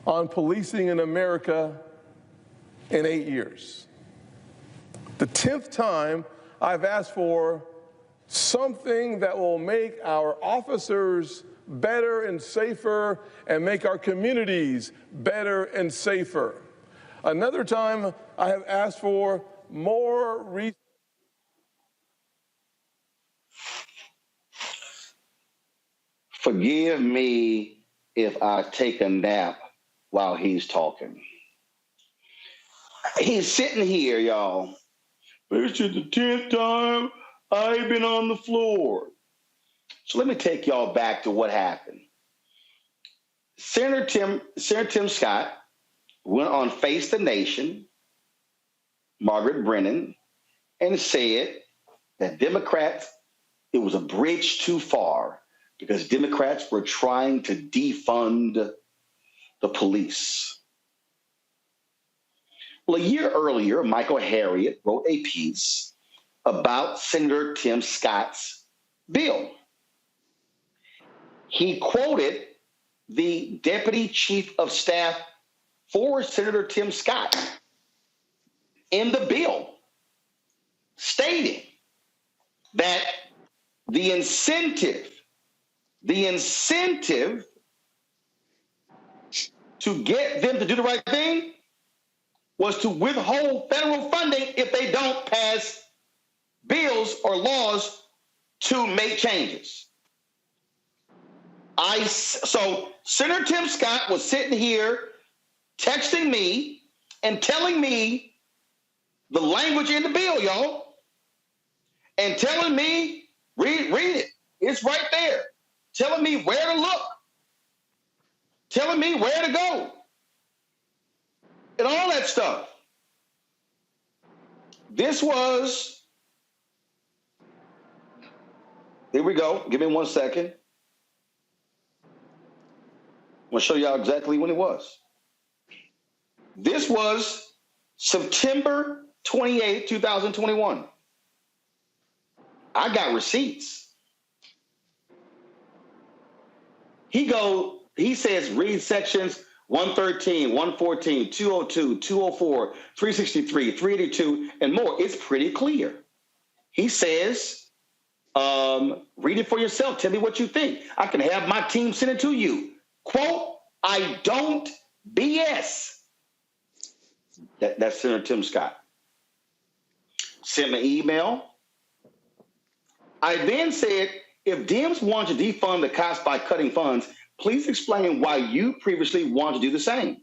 S2: on policing in America in 8 years. The 10th time I've asked for something that will make our officers better and safer and make our communities better and safer. Another time I have asked for more resources.
S1: Forgive me if I take a nap while he's talking. He's sitting here, y'all. This is the 10th time I've been on the floor. So let me take y'all back to what happened. Senator Tim Scott went on Face the Nation, Margaret Brennan, and said that Democrats, it was a bridge too far because Democrats were trying to defund the police. Well, a year earlier, Michael Harriot wrote a piece about Senator Tim Scott's bill. He quoted the deputy chief of staff for Senator Tim Scott in the bill, stating that the incentive to get them to do the right thing was to withhold federal funding if they don't pass bills or laws to make changes. So Senator Tim Scott was sitting here texting me and telling me the language in the bill, y'all, and telling me, read it. It's right there. Telling me where to look. Telling me where to go. And all that stuff. This was, here we go. Give me 1 second. I'm going to show y'all exactly when it was. This was September 28, 2021. I got receipts. He says read sections 113, 114, 202, 204, 363, 382, and more. It's pretty clear. He says, read it for yourself. Tell me what you think. I can have my team send it to you. Quote, I don't BS. That's Senator Tim Scott. Sent me an email. I then said, if Dems want to defund the cops by cutting funds, please explain why you previously wanted to do the same.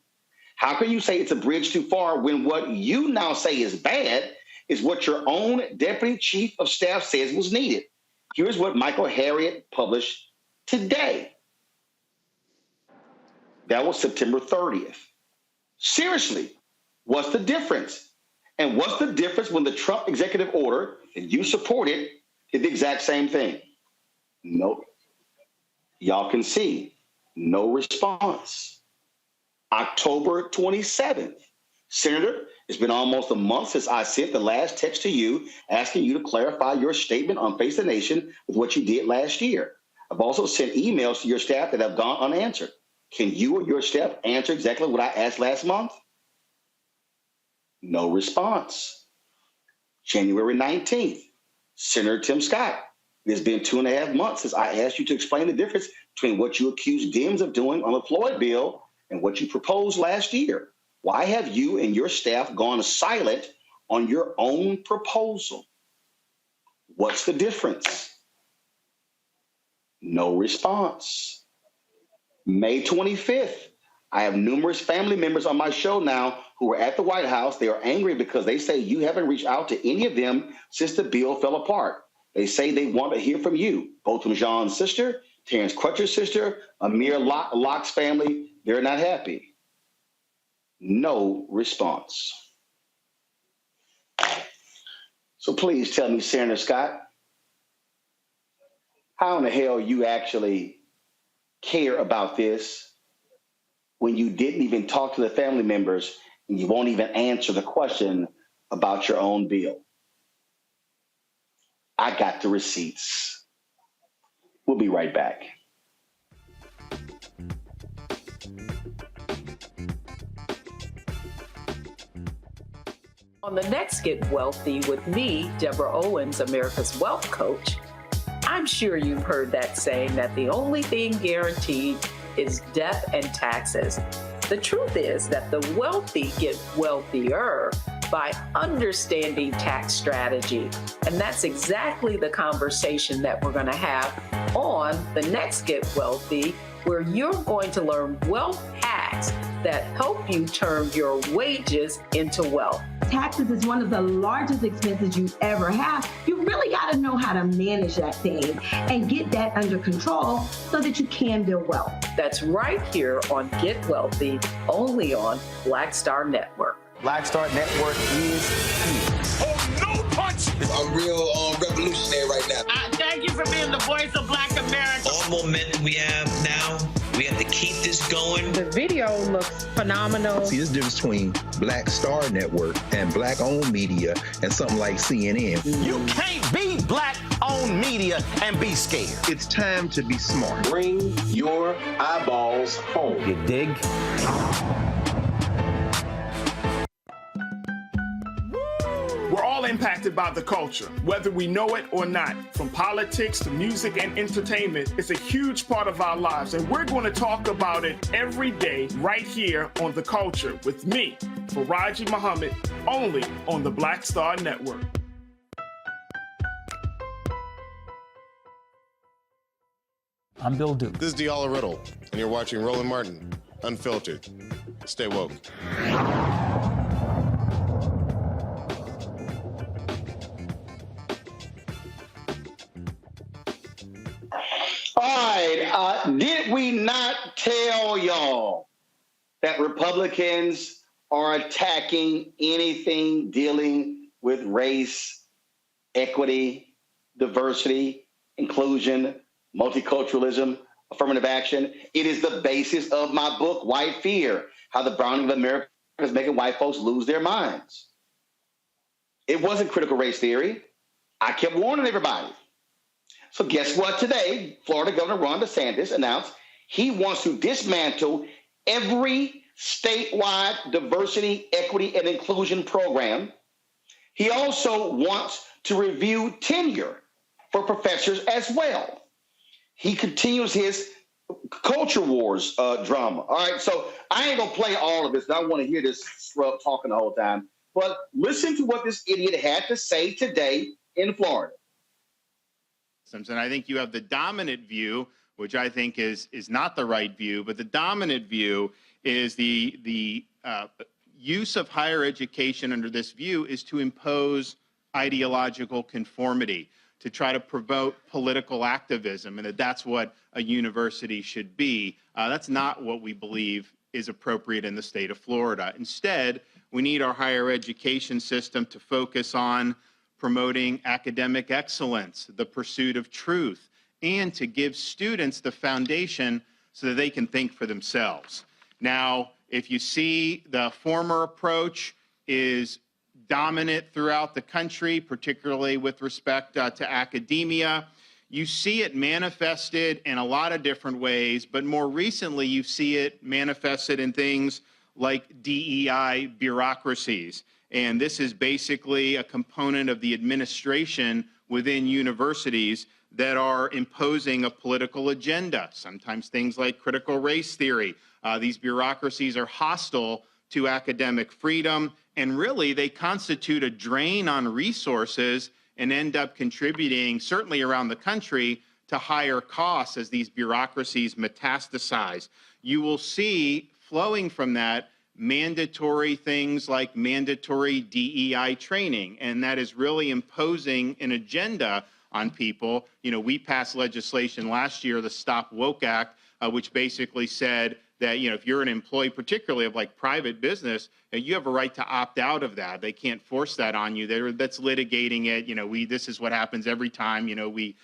S1: How can you say it's a bridge too far when what you now say is bad is what your own deputy chief of staff says was needed? Here's what Michael Harriot published today. That was September 30th. Seriously, what's the difference? And what's the difference when the Trump executive order that you supported did the exact same thing? Nope. Y'all can see, no response. October 27th. Senator, it's been almost a month since I sent the last text to you asking you to clarify your statement on Face the Nation with what you did last year. I've also sent emails to your staff that have gone unanswered. Can you or your staff answer exactly what I asked last month? No response. January 19th, Senator Tim Scott. It's been 2.5 months since I asked you to explain the difference between what you accused Dems of doing on the Floyd bill and what you proposed last year. Why have you and your staff gone silent on your own proposal? What's the difference? No response. May 25th, I have numerous family members on my show now who are at the White House. They are angry because they say you haven't reached out to any of them since the bill fell apart. They say they want to hear from you, both from Jean's sister, Terrence Crutcher's sister, Amir Locke's family. They're not happy. No response. So please tell me, Senator Scott, how in the hell you actually care about this when you didn't even talk to the family members and you won't even answer the question about your own bill? I got the receipts. We'll be right back.
S8: On the next Get Wealthy with me, Deborah Owens, America's Wealth Coach, I'm sure you've heard that saying that the only thing guaranteed is death and taxes. The truth is that the wealthy get wealthier by understanding tax strategy. And that's exactly the conversation that we're going to have on the next Get Wealthy, where you're going to learn wealth hacks that help you turn your wages into wealth.
S11: Taxes is one of the largest expenses you ever have. You really got to know how to manage that thing and get that under control so that you can build wealth.
S8: That's right here on Get Wealthy, only on Black Star Network.
S1: Black Star Network is here.
S9: Oh, no punch!
S12: I'm real revolutionary right now.
S23: Thank you for being the voice of Black America.
S9: All momentum we have now, we have to keep this going.
S7: The video looks phenomenal.
S5: See, there's a difference between Black Star Network and black-owned media and something like CNN.
S9: You can't be black-owned media and be scared.
S5: It's time to be smart.
S9: Bring your eyeballs home.
S1: You dig?
S13: We're all impacted by the culture, whether we know it or not. From politics to music and entertainment, it's a huge part of our lives, and we're going to talk about it every day right here on The Culture with me, Faraji Muhammad, only on the Black Star Network.
S14: I'm Bill Duke.
S15: This is Diala Riddle, and you're watching Roland Martin, Unfiltered. Stay woke.
S1: All right, did we not tell y'all that Republicans are attacking anything dealing with race, equity, diversity, inclusion, multiculturalism, affirmative action? It is the basis of my book, White Fear, How the Browning of America is Making White Folks Lose Their Minds. It wasn't critical race theory. I kept warning everybody. So guess what today? Florida Governor Ron DeSantis announced he wants to dismantle every statewide diversity, equity, and inclusion program. He also wants to review tenure for professors as well. He continues his culture wars drama. All right, so I ain't gonna play all of this. I don't want to hear this scrub talking the whole time. But listen to what this idiot had to say today in Florida.
S25: And I think you have the dominant view, which I think is not the right view, but the dominant view is the use of higher education under this view is to impose ideological conformity, to try to promote political activism and that that's what a university should be. That's not what we believe is appropriate in the state of Florida. Instead, we need our higher education system to focus on promoting academic excellence, the pursuit of truth, and to give students the foundation so that they can think for themselves. Now, if you see the former approach is dominant throughout the country, particularly with respect to academia, you see it manifested in a lot of different ways, but more recently you see it manifested in things like DEI bureaucracies. And this is basically a component of the administration within universities that are imposing a political agenda, sometimes things like critical race theory. These bureaucracies are hostile to academic freedom, and really they constitute a drain on resources and end up contributing, certainly around the country, to higher costs as these bureaucracies metastasize. You will see flowing from that mandatory things like mandatory DEI training, and that is really imposing an agenda on people. You know, we passed legislation last year, the Stop Woke Act, which basically said that, you know, if you're an employee, particularly of like private business, you have a right to opt out of that. They can't force that on you. That's litigating it. You know, this is what happens every time. You know, we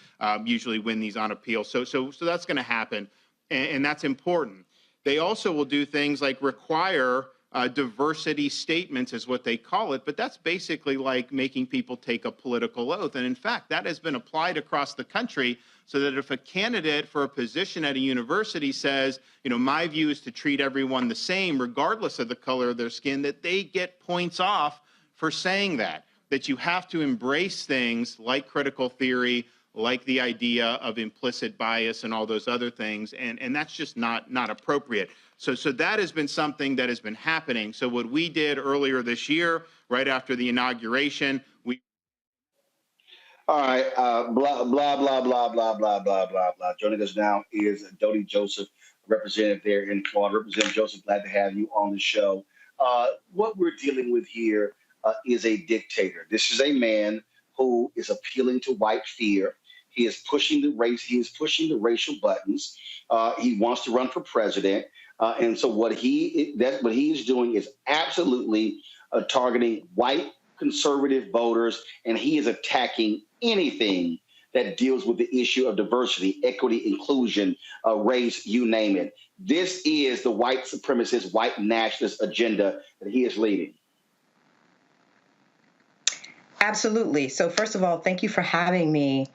S25: usually win these on appeal. So that's going to happen, and that's important. They also will do things like require diversity statements, is what they call it, but that's basically like making people take a political oath. And in fact, that has been applied across the country, so that if a candidate for a position at a university says, you know, my view is to treat everyone the same, regardless of the color of their skin, that they get points off for saying that you have to embrace things like critical theory, like the idea of implicit bias and all those other things, and that's just not appropriate. So that has been something that has been happening. So what we did earlier this year, right after the inauguration,
S1: All right, blah, blah, blah, blah, blah, blah, blah, blah, blah. Joining us now is Dodie Joseph, representative there in Florida. Representative Joseph, glad to have you on the show. What we're dealing with here is a dictator. This is a man who is appealing to white fear. He is pushing the race. He is pushing the racial buttons. He wants to run for president. And so what he is doing is absolutely targeting white conservative voters, and he is attacking anything that deals with the issue of diversity, equity, inclusion, race, you name it. This is the white supremacist, white nationalist agenda that he is leading.
S16: Absolutely. So first of all, thank you for having me.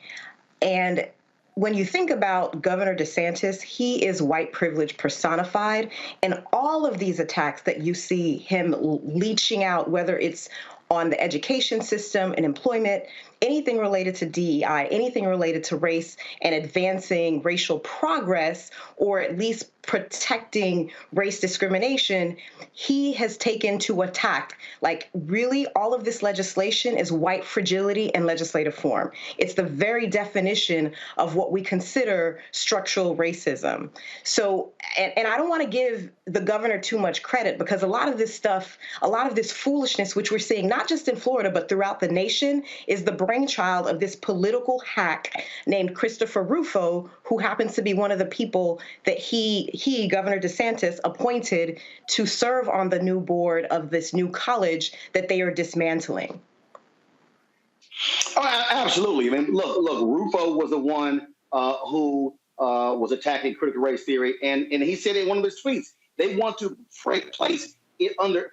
S16: And when you think about Governor DeSantis, he is white privilege personified. And all of these attacks that you see him leeching out, whether it's on the education system and employment, anything related to DEI, anything related to race and advancing racial progress, or at least protecting race discrimination, he has taken to attack. Like, really, all of this legislation is white fragility in legislative form. It's the very definition of what we consider structural racism. So, and I don't want to give the governor too much credit, because a lot of this stuff, a lot of this foolishness, which we're seeing not just in Florida, but throughout the nation, is the brainchild of this political hack named Christopher Rufo, who happens to be one of the people that he, Governor DeSantis, appointed to serve on the new board of this new college that they are dismantling.
S1: Oh, absolutely. I mean, look, Rufo was the one who was attacking critical race theory, and he said in one of his tweets, they want to place it under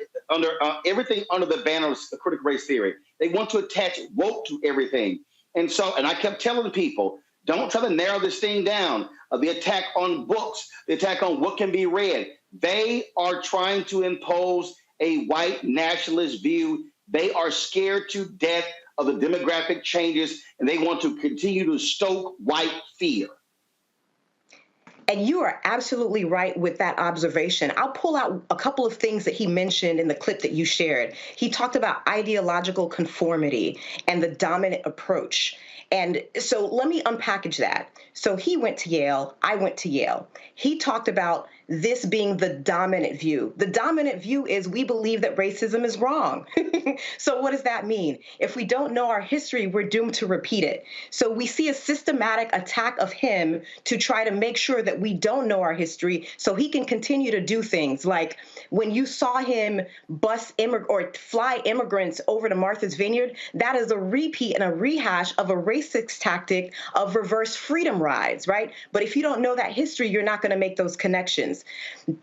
S1: everything under the banner of critical race theory. They want to attach woke to everything. And I kept telling people, don't try to narrow this thing down. The attack on books, the attack on what can be read. They are trying to impose a white nationalist view. They are scared to death of the demographic changes, and they want to continue to stoke white fear.
S16: And you are absolutely right with that observation. I'll pull out a couple of things that he mentioned in the clip that you shared. He talked about ideological conformity and the dominant approach. And so let me unpackage that. So he went to Yale, I went to Yale. He talked about this being the dominant view. The dominant view is we believe that racism is wrong. So what does that mean? If we don't know our history, we're doomed to repeat it. So we see a systematic attack of him to try to make sure that we don't know our history so he can continue to do things like when you saw him fly immigrants over to Martha's Vineyard, that is a repeat and a rehash of a racist tactic of reverse freedom rides, right? But if you don't know that history, you're not going to make those connections.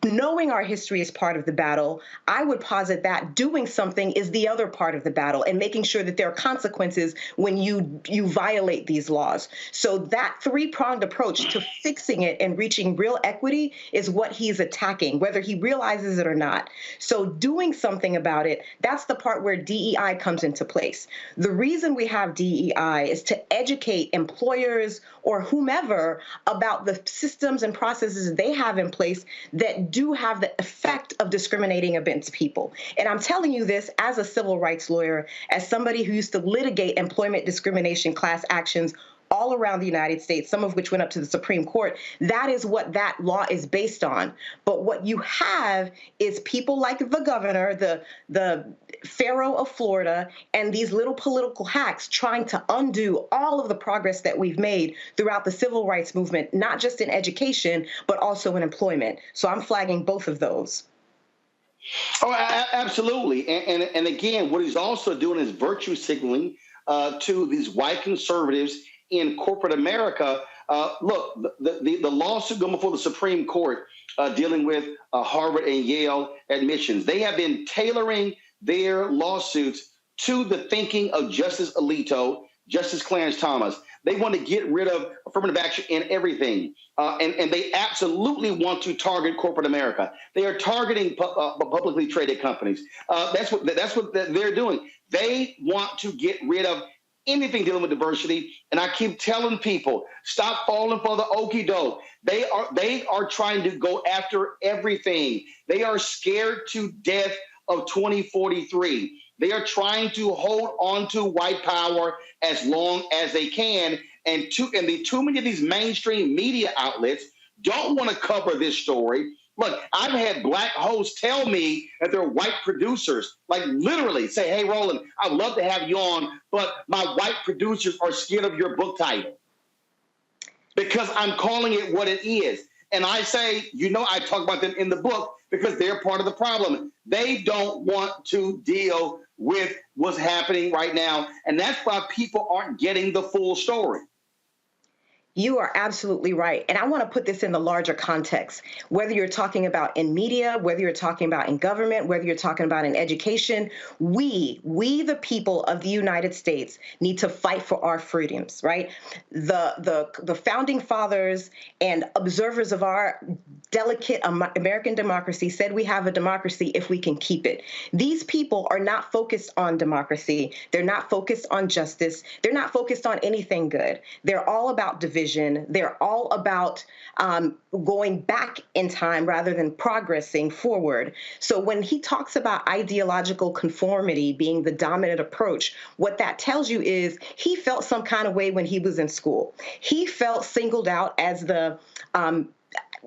S16: Knowing our history is part of the battle. I would posit that doing something is the other part of the battle and making sure that there are consequences when you violate these laws. So that three-pronged approach to fixing it and reaching real equity is what he's attacking, whether he realizes it or not. So doing something about it, that's the part where DEI comes into place. The reason we have DEI is to educate employers or whomever about the systems and processes they have in place that do have the effect of discriminating against people. And I'm telling you this as a civil rights lawyer, as somebody who used to litigate employment discrimination class actions all around the United States, some of which went up to the Supreme Court. That is what that law is based on. But what you have is people like the governor, the Pharaoh of Florida, and these little political hacks trying to undo all of the progress that we've made throughout the civil rights movement, not just in education, but also in employment. So I'm flagging both of those.
S1: Oh, absolutely. And again, what he's also doing is virtue signaling to these white conservatives in corporate America. Look, the lawsuit going before the Supreme Court dealing with Harvard and Yale admissions, they have been tailoring their lawsuits to the thinking of Justice Alito, Justice Clarence Thomas. They want to get rid of affirmative action in everything. And they absolutely want to target corporate America. They are targeting publicly traded companies. That's what they're doing. They want to get rid of anything dealing with diversity. And I keep telling people, stop falling for the okie doke. They are trying to go after everything. They are scared to death of 2043. They are trying to hold on to white power as long as they can. And too many of these mainstream media outlets don't want to cover this story. Look, I've had black hosts tell me that they're white producers, like literally say, hey, Roland, I'd love to have you on, but my white producers are scared of your book title because I'm calling it what it is. And I say, I talk about them in the book because they're part of the problem. They don't want to deal with what's happening right now. And that's why people aren't getting the full story.
S16: You are absolutely right. And I want to put this in the larger context, whether you're talking about in media, whether you're talking about in government, whether you're talking about in education, we the people of the United States need to fight for our freedoms, right? The founding fathers and observers of our delicate American democracy said we have a democracy if we can keep it. These people are not focused on democracy. They're not focused on justice. They're not focused on anything good. They're all about division. They're all about going back in time rather than progressing forward. So when he talks about ideological conformity being the dominant approach, what that tells you is he felt some kind of way when he was in school. He felt singled out as the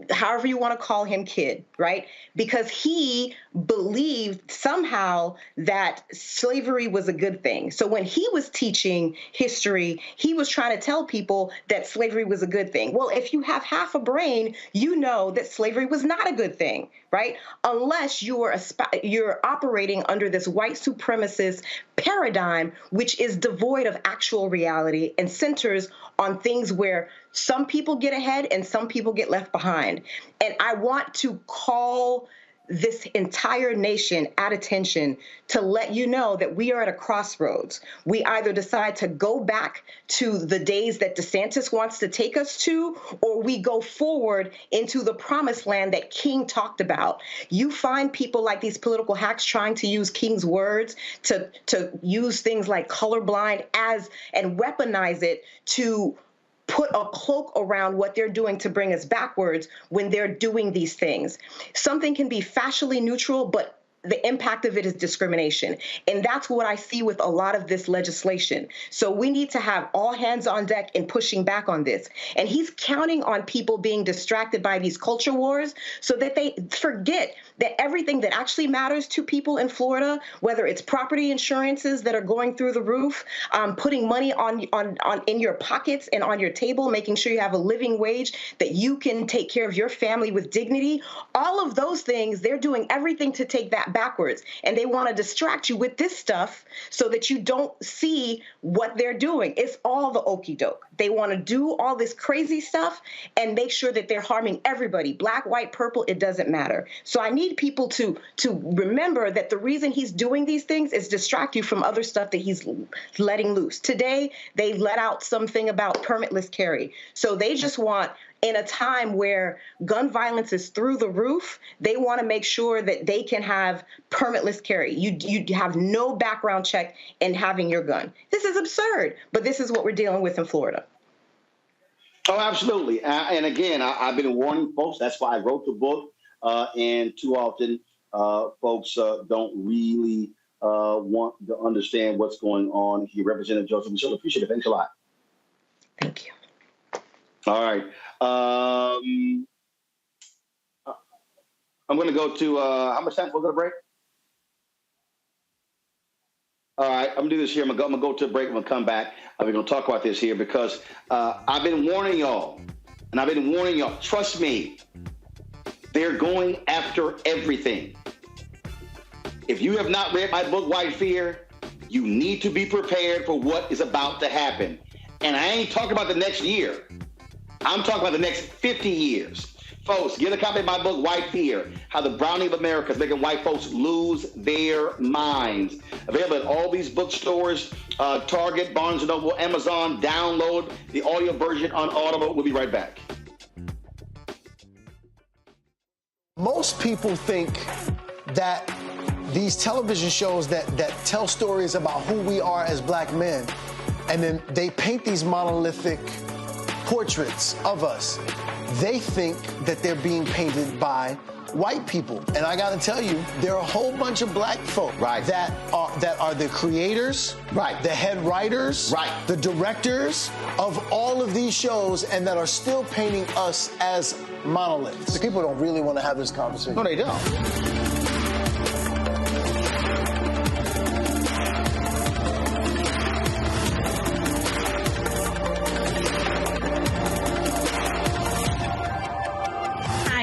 S16: however you want to call him, kid, right? Because he believed somehow that slavery was a good thing. So when he was teaching history, he was trying to tell people that slavery was a good thing. Well, if you have half a brain, you know that slavery was not a good thing, right? Unless you're operating under this white supremacist paradigm, which is devoid of actual reality and centers on things where some people get ahead and some people get left behind. And I want to call this entire nation at attention to let you know that we are at a crossroads. We either decide to go back to the days that DeSantis wants to take us to, or we go forward into the promised land that King talked about. You find people like these political hacks trying to use King's words to use things like colorblind and weaponize it to put a cloak around what they're doing to bring us backwards when they're doing these things. Something can be factually neutral, but the impact of it is discrimination. And that's what I see with a lot of this legislation. So we need to have all hands on deck in pushing back on this. And he's counting on people being distracted by these culture wars so that they forget that everything that actually matters to people in Florida, whether it's property insurances that are going through the roof, putting money on in your pockets and on your table, making sure you have a living wage, that you can take care of your family with dignity, all of those things, they're doing everything to take that backwards. And they want to distract you with this stuff so that you don't see what they're doing. It's all the okie doke. They want to do all this crazy stuff and make sure that they're harming everybody, black, white, purple, it doesn't matter. So I need people to remember that the reason he's doing these things is distract you from other stuff that he's letting loose. Today, they let out something about permitless carry. So they just want, in a time where gun violence is through the roof, they want to make sure that they can have permitless carry. You have no background check in having your gun. This is absurd, but this is what we're dealing with in Florida.
S1: Oh, absolutely. And again, I've been warning folks. That's why I wrote the book. And too often, folks don't really want to understand what's going on here. Representative Joseph Michelle, appreciate it. Thanks a lot.
S16: Thank you.
S1: All right. I'm going to go to, how much time? We're going to break? All right, I'm going to do this here. I'm going to go to a break. I'm going to come back. We're going to talk about this here because I've been warning y'all, and I've been warning y'all. Trust me, they're going after everything. If you have not read my book, White Fear, you need to be prepared for what is about to happen. And I ain't talking about the next year. I'm talking about the next 50 years. Folks, get a copy of my book, White Fear, How the Browning of America is Making White Folks Lose Their Minds. Available at all these bookstores, Target, Barnes & Noble, Amazon. Download the audio version on Audible. We'll be right back.
S17: Most people think that these television shows that tell stories about who we are as black men, and then they paint these monolithic portraits of us. They think that they're being painted by white people. And I gotta tell you, there are a whole bunch of black folk that are the creators, the head writers, the directors of all of these shows, and that are still painting us as monoliths. The people don't really want to have this conversation.
S1: No, they don't.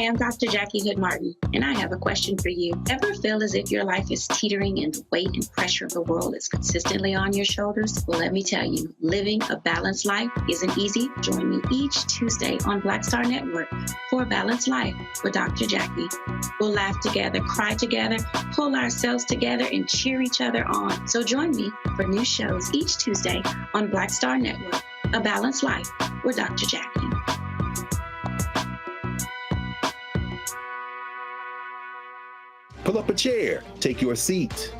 S18: I'm Dr. Jackie Hood Martin, and I have a question for you. Ever feel as if your life is teetering and the weight and pressure of the world is consistently on your shoulders? Well, let me tell you, living a balanced life isn't easy. Join me each Tuesday on Black Star Network for A Balanced Life with Dr. Jackie. We'll laugh together, cry together, pull ourselves together, and cheer each other on. So join me for new shows each Tuesday on Black Star Network, A Balanced Life with Dr. Jackie.
S5: Pull up a chair, take your seat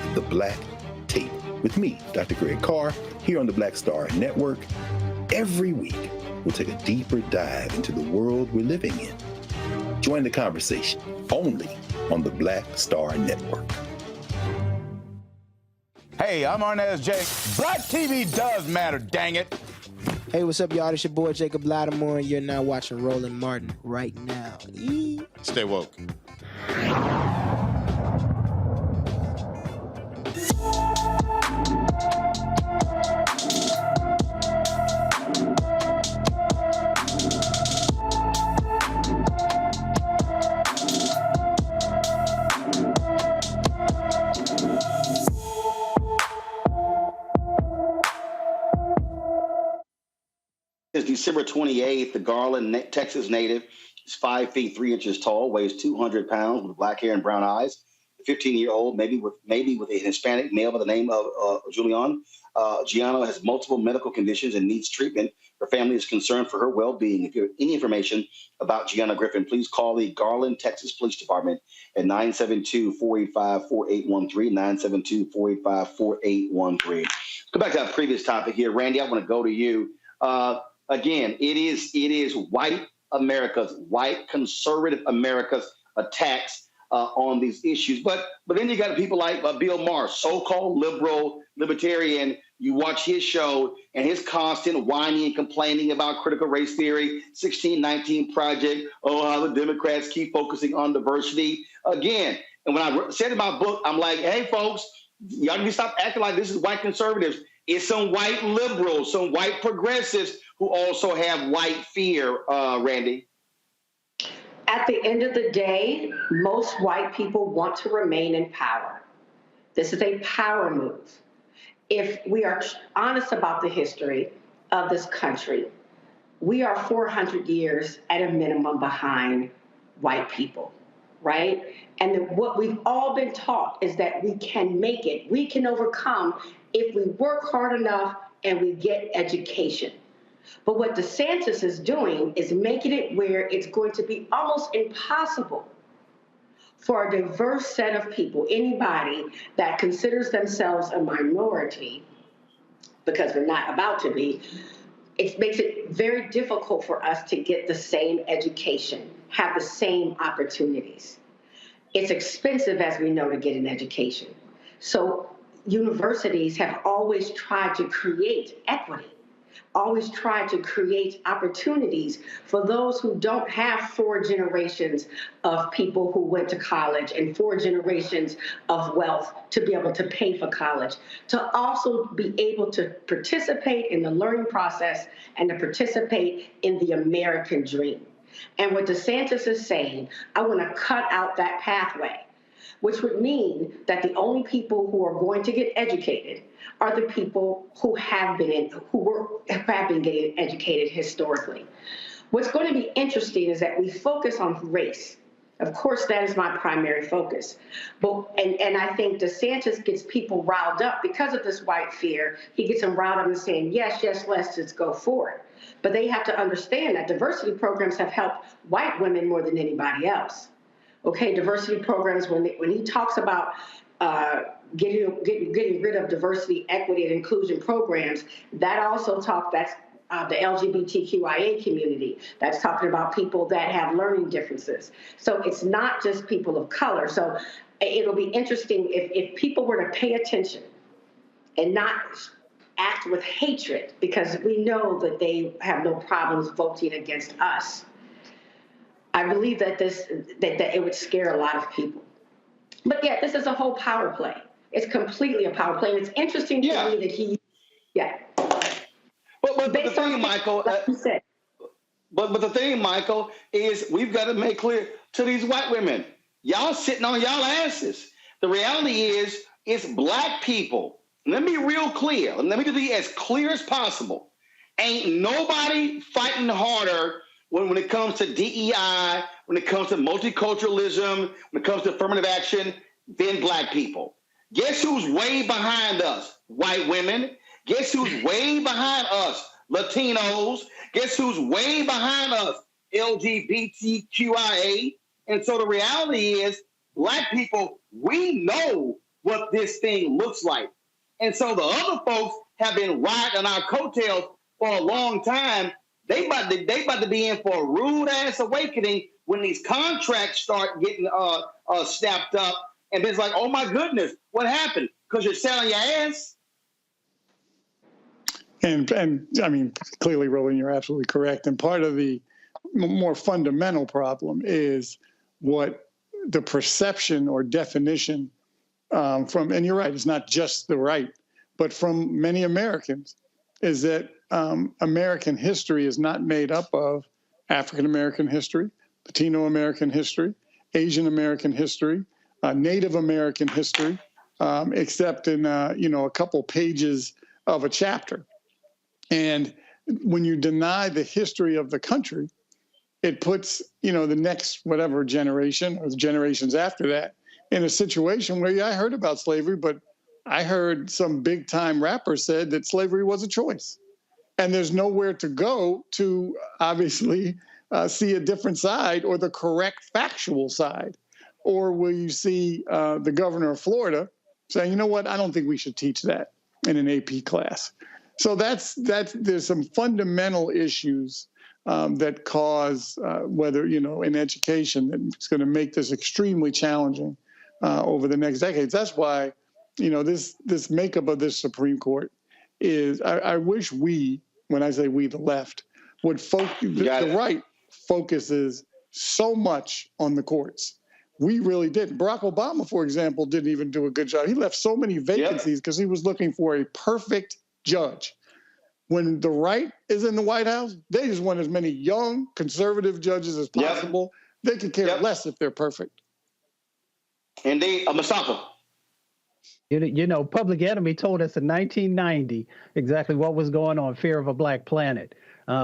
S5: at the Black Table with me, Dr. Greg Carr, here on the Black Star Network. Every week, we'll take a deeper dive into the world we're living in. Join the conversation only on the Black Star Network.
S19: Hey, I'm Arnaz J. Black TV does matter, dang it.
S21: Hey, what's up, y'all? It's your boy, Jacob Lattimore, and you're now watching Roland Martin right now.
S15: Stay woke.
S1: It's December 28th. The Garland, Texas native is 5 feet 3 inches tall, weighs 200 pounds, with black hair and brown eyes. 15-year-old, maybe with a Hispanic male by the name of Julian. Gianna has multiple medical conditions and needs treatment. Her family is concerned for her well-being. If you have any information about Gianna Griffin, please call the Garland, Texas Police Department at 972-485-4813, 972-485-4813. Let's go back to our previous topic here. Randy, I want to go to you. Again, it is white America's, white conservative America's attacks on these issues. But then you got people like Bill Maher, so-called libertarian. You watch his show and his constant whining and complaining about critical race theory, 1619 Project, how the Democrats keep focusing on diversity. Again, and when I said in my book, I'm like, hey, folks, y'all need to stop acting like this is white conservatives. It's some white liberals, some white progressives who also have white fear, Randy.
S3: At the end of the day, most white people want to remain in power. This is a power move. If we are honest about the history of this country, we are 400 years at a minimum behind white people, right? And what we've all been taught is that we can make it, we can overcome if we work hard enough and we get education. But what DeSantis is doing is making it where it's going to be almost impossible for a diverse set of people, anybody that considers themselves a minority, because we're not about to be, it makes it very difficult for us to get the same education, have the same opportunities. It's expensive, as we know, to get an education. So universities have always tried to create equity, always tried to create opportunities for those who don't have 4 generations of people who went to college and 4 generations of wealth to be able to pay for college, to also be able to participate in the learning process and to participate in the American dream. And what DeSantis is saying, I want to cut out that pathway, which would mean that the only people who are going to get educated are the people who have been getting educated historically. What's going to be interesting is that we focus on race. Of course, that is my primary focus. And I think DeSantis gets people riled up because of this white fear. He gets them riled up and saying, yes, let's just go for it. But they have to understand that diversity programs have helped white women more than anybody else. Okay, diversity programs, when he talks about getting rid of diversity, equity, and inclusion programs, that also that's the LGBTQIA community. That's talking about people that have learning differences. So it's not just people of color. So it'll be interesting if people were to pay attention and not act with hatred, because we know that they have no problems voting against us. I believe that that it would scare a lot of people. But yeah, this is a whole power play. It's completely a power play. And it's interesting to me that But the thing, Michael,
S1: but the thing, Michael, is we've got to make clear to these white women, y'all sitting on y'all asses. The reality is, it's black people. Let me be real clear. Let me just be as clear as possible. Ain't nobody fighting harder when it comes to DEI, when it comes to multiculturalism, when it comes to affirmative action, than black people. Guess who's way behind us? White women. Guess who's way behind us? Latinos. Guess who's way behind us? LGBTQIA. And so the reality is, black people, we know what this thing looks like. And so the other folks have been riding on our coattails for a long time. They about to be in for a rude ass awakening when these contracts start getting snapped up. And it's like, oh my goodness, what happened? Because you're selling your ass?
S4: And I mean, clearly, Roland, you're absolutely correct. And part of the more fundamental problem is what the perception or definition from, and you're right, it's not just the right, but from many Americans, is that American history is not made up of African American history, Latino American history, Asian American history, Native American history, except in a couple pages of a chapter. And when you deny the history of the country, it puts the next whatever generation or the generations after that in a situation where, I heard about slavery, but I heard some big time rapper said that slavery was a choice. And there's nowhere to go to obviously see a different side or the correct factual side. Or will you see the governor of Florida saying, you know what, I don't think we should teach that in an AP class. So there's some fundamental issues that cause, whether, in education, that's going to make this extremely challenging over the next decades. That's why, this makeup of this Supreme Court is, I wish we, when I say we, the left, would focus, the right focuses so much on the courts. We really didn't. Barack Obama, for example, didn't even do a good job. He left so many vacancies because he was looking for a perfect judge. When the right is in the White House, they just want as many young, conservative judges as possible. They could care less if they're perfect.
S1: Indeed. Mustafa.
S6: Public Enemy told us in 1990 exactly what was going on, Fear of a Black Planet.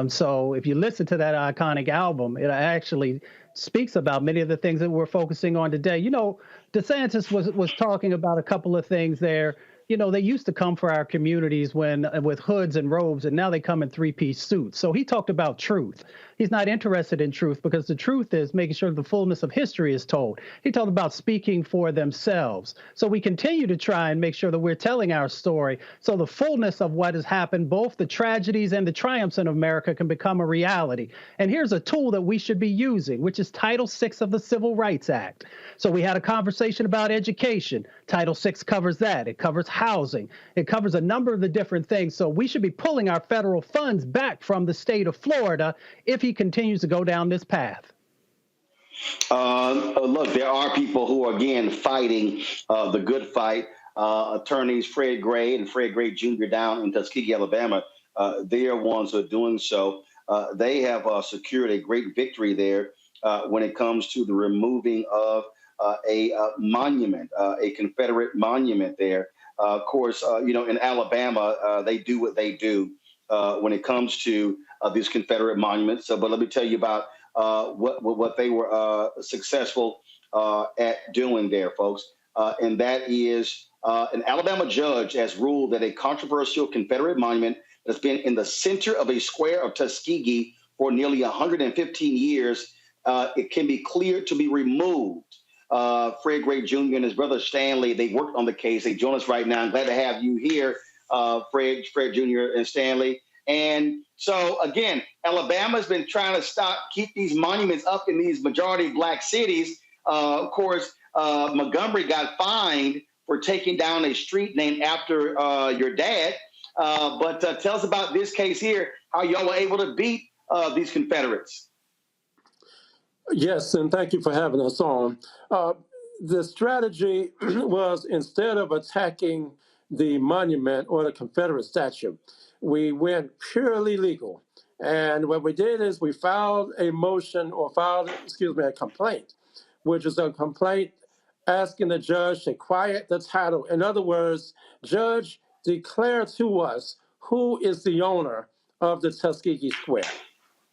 S6: So if you listen to that iconic album, it actually speaks about many of the things that we're focusing on today. DeSantis was talking about a couple of things there. They used to come for our communities with hoods and robes, and now they come in three-piece suits. So he talked about truth. He's not interested in truth because the truth is making sure the fullness of history is told. He talked about speaking for themselves. So we continue to try and make sure that we're telling our story so the fullness of what has happened, both the tragedies and the triumphs in America, can become a reality. And here's a tool that we should be using, which is Title VI of the Civil Rights Act. So we had a conversation about education. Title VI covers that. It covers housing. It covers a number of the different things. So we should be pulling our federal funds back from the state of Florida if he continues to go down this path.
S1: Look, there are people who are, again, fighting the good fight. Attorneys Fred Gray and Fred Gray Jr. down in Tuskegee, Alabama, they are ones who are doing so. They have secured a great victory there when it comes to the removing of a monument, a Confederate monument there. Of course, in Alabama, they do what they do when it comes to these Confederate monuments. But let me tell you about what they were successful at doing there, folks. And that is an Alabama judge has ruled that a controversial Confederate monument that's been in the center of a square of Tuskegee for nearly 115 years, it can be cleared to be removed. Fred Gray Jr. and his brother Stanley, they worked on the case. They join us right now. I'm glad to have you here, Fred Jr. and Stanley. And so, again, Alabama's been trying to keep these monuments up in these majority Black cities. Of course, Montgomery got fined for taking down a street named after your dad. But tell us about this case here, how y'all were able to beat these Confederates.
S10: Yes, and thank you for having us on. The strategy was, instead of attacking the monument or the Confederate statue, we went purely legal. And what we did is we filed a complaint, which is a complaint asking the judge to quiet the title. In other words, judge, declare to us who is the owner of the Tuskegee Square.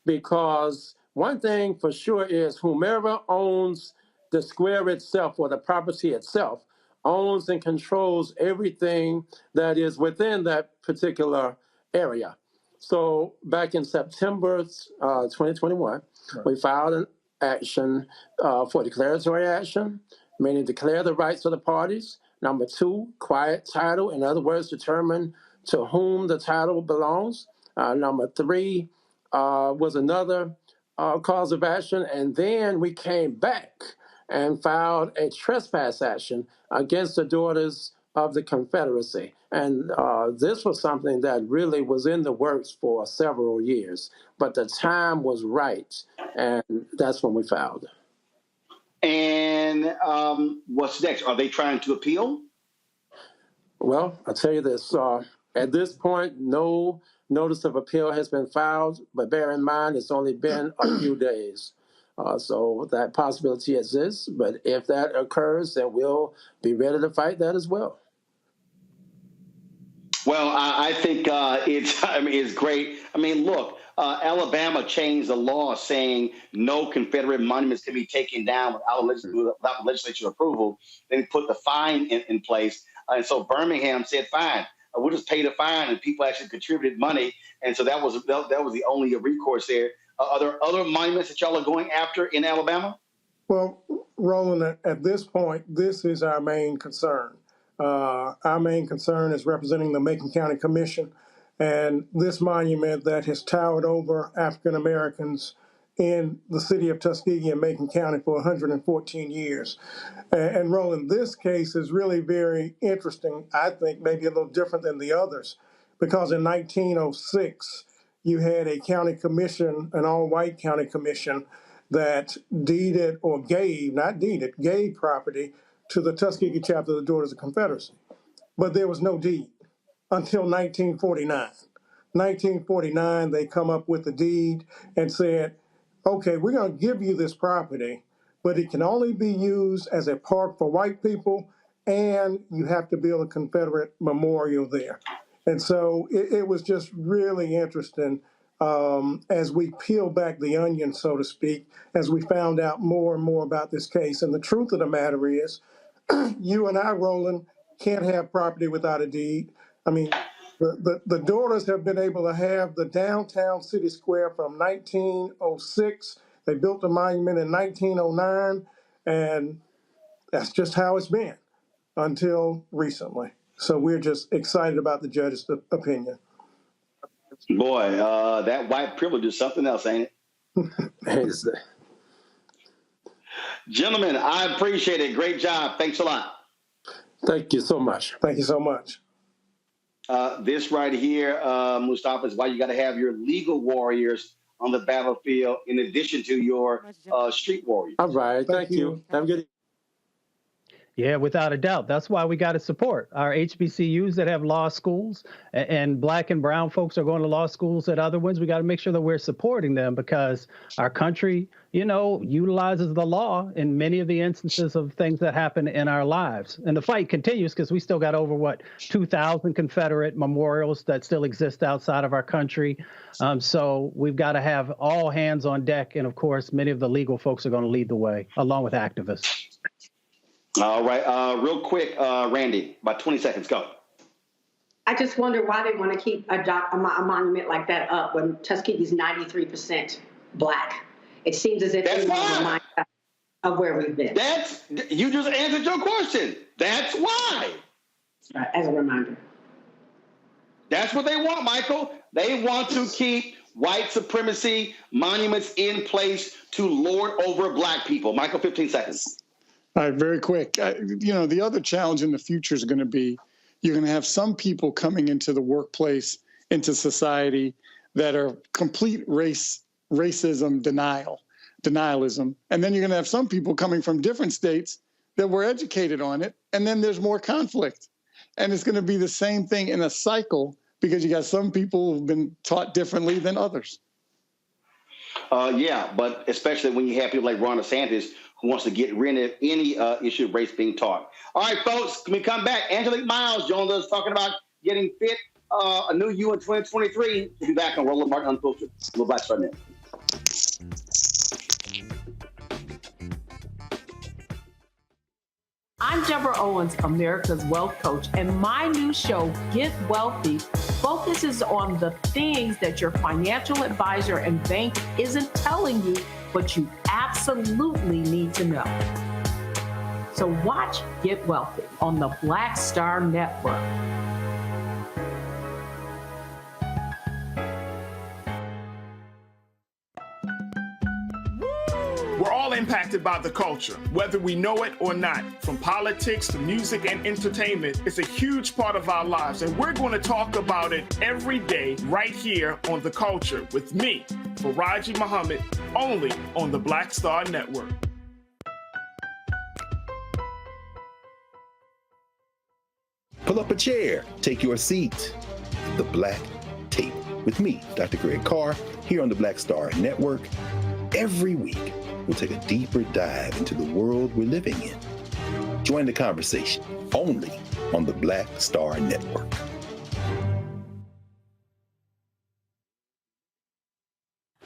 S10: Because one thing for sure is whomever owns the square itself or the property itself owns and controls everything that is within that particular area. So back in September 2021, we filed an action for declaratory action, meaning declare the rights of the parties. Number 2, quiet title. In other words, determine to whom the title belongs. Number 3 was another cause of action. And then we came back and filed a trespass action against the Daughters of the Confederacy. And this was something that really was in the works for several years, but the time was right, and that's when we filed.
S1: And what's next? Are they trying to appeal?
S10: Well, I'll tell you this. At this point, no notice of appeal has been filed, but bear in mind it's only been a few days. So that possibility exists, but if that occurs, then we'll be ready to fight that as well.
S1: Well, I think it's great. I mean, look, Alabama changed the law saying no Confederate monuments can be taken down without legislature approval. Then put the fine in place. And so Birmingham said, fine, we'll just pay the fine. And people actually contributed money. And so that was the only recourse there. Are there other monuments that y'all are going after in Alabama?
S20: Well, Roland, at this point, this is our main concern. Our main concern is representing the Macon County Commission And this monument that has towered over African Americans in the city of Tuskegee and Macon County for 114 years. And Roland, this case is really very interesting, I think maybe a little different than the others, because in 1906, you had a county commission, an all-white county commission, that deeded or gave, not deeded, gave property to the Tuskegee chapter of the Daughters of Confederacy. But there was no deed until 1949. 1949, they come up with a deed and said, okay, we're going to give you this property, but it can only be used as a park for white people, and you have to build a Confederate memorial there. And so it was just really interesting as we peel back the onion, so to speak, as we found out more and more about this case. And the truth of the matter is, you and I, Roland, can't have property without a deed. I mean, the daughters have been able to have the downtown city square from 1906. They built the monument in 1909, and that's just how it's been until recently. So we're just excited about the judge's opinion.
S1: Boy, that white privilege is something else, ain't it? Gentlemen, I appreciate it. Great job. Thanks a lot.
S10: Thank you so much.
S20: Thank you so much.
S1: This right here, Mustafa, is why you got to have your legal warriors on the battlefield in addition to your street warriors.
S10: All right. Thank you. Have a good evening.
S6: Yeah, without a doubt. That's why we got to support our HBCUs that have law schools, and black and brown folks are going to law schools at other ones. We got to make sure that we're supporting them because our country, utilizes the law in many of the instances of things that happen in our lives. And the fight continues because we still got over, 2,000 Confederate memorials that still exist outside of our country. So we've got to have all hands on deck. And, of course, many of the legal folks are going to lead the way, along with activists.
S1: All right. Real quick, Randy, about 20 seconds. Go.
S3: I just wonder why they want to keep a monument like that up when Tuskegee's 93% black. It seems as if they want to remind us of where we've been.
S1: You just answered your question. That's why.
S3: As a reminder.
S1: That's what they want, Michael. They want to keep white supremacy monuments in place to lord over black people. Michael, 15 seconds.
S4: All right, very quick. The other challenge in the future is going to be you're going to have some people coming into the workplace, into society that are complete racism denialism. And then you're going to have some people coming from different states that were educated on it. And then there's more conflict. And it's going to be the same thing in a cycle because you got some people who've been taught differently than others.
S1: Yeah, but especially when you have people like Ron DeSantis who wants to get rid of any issue of race being taught. All right, folks, can we come back? Angelique Miles joined us talking about getting fit, a new you in 2023. We'll be back on Roland Martin Unfiltered. Little Black Star Net.
S23: I'm Deborah Owens, America's Wealth Coach, and my new show, Get Wealthy, focuses on the things that your financial advisor and bank isn't telling you, but you absolutely need to know. So watch Get Wealthy on the Black Star Network.
S13: We're all impacted by the culture, whether we know it or not. From politics to music and entertainment, it's a huge part of our lives, and we're going to talk about it every day right here on The Culture with me, Faraji Muhammad, only on the Black Star Network.
S5: Pull up a chair, take your seat. The Black Table with me, Dr. Greg Carr, here on the Black Star Network. Every week, we'll take a deeper dive into the world we're living in. Join the conversation only on the Black Star Network.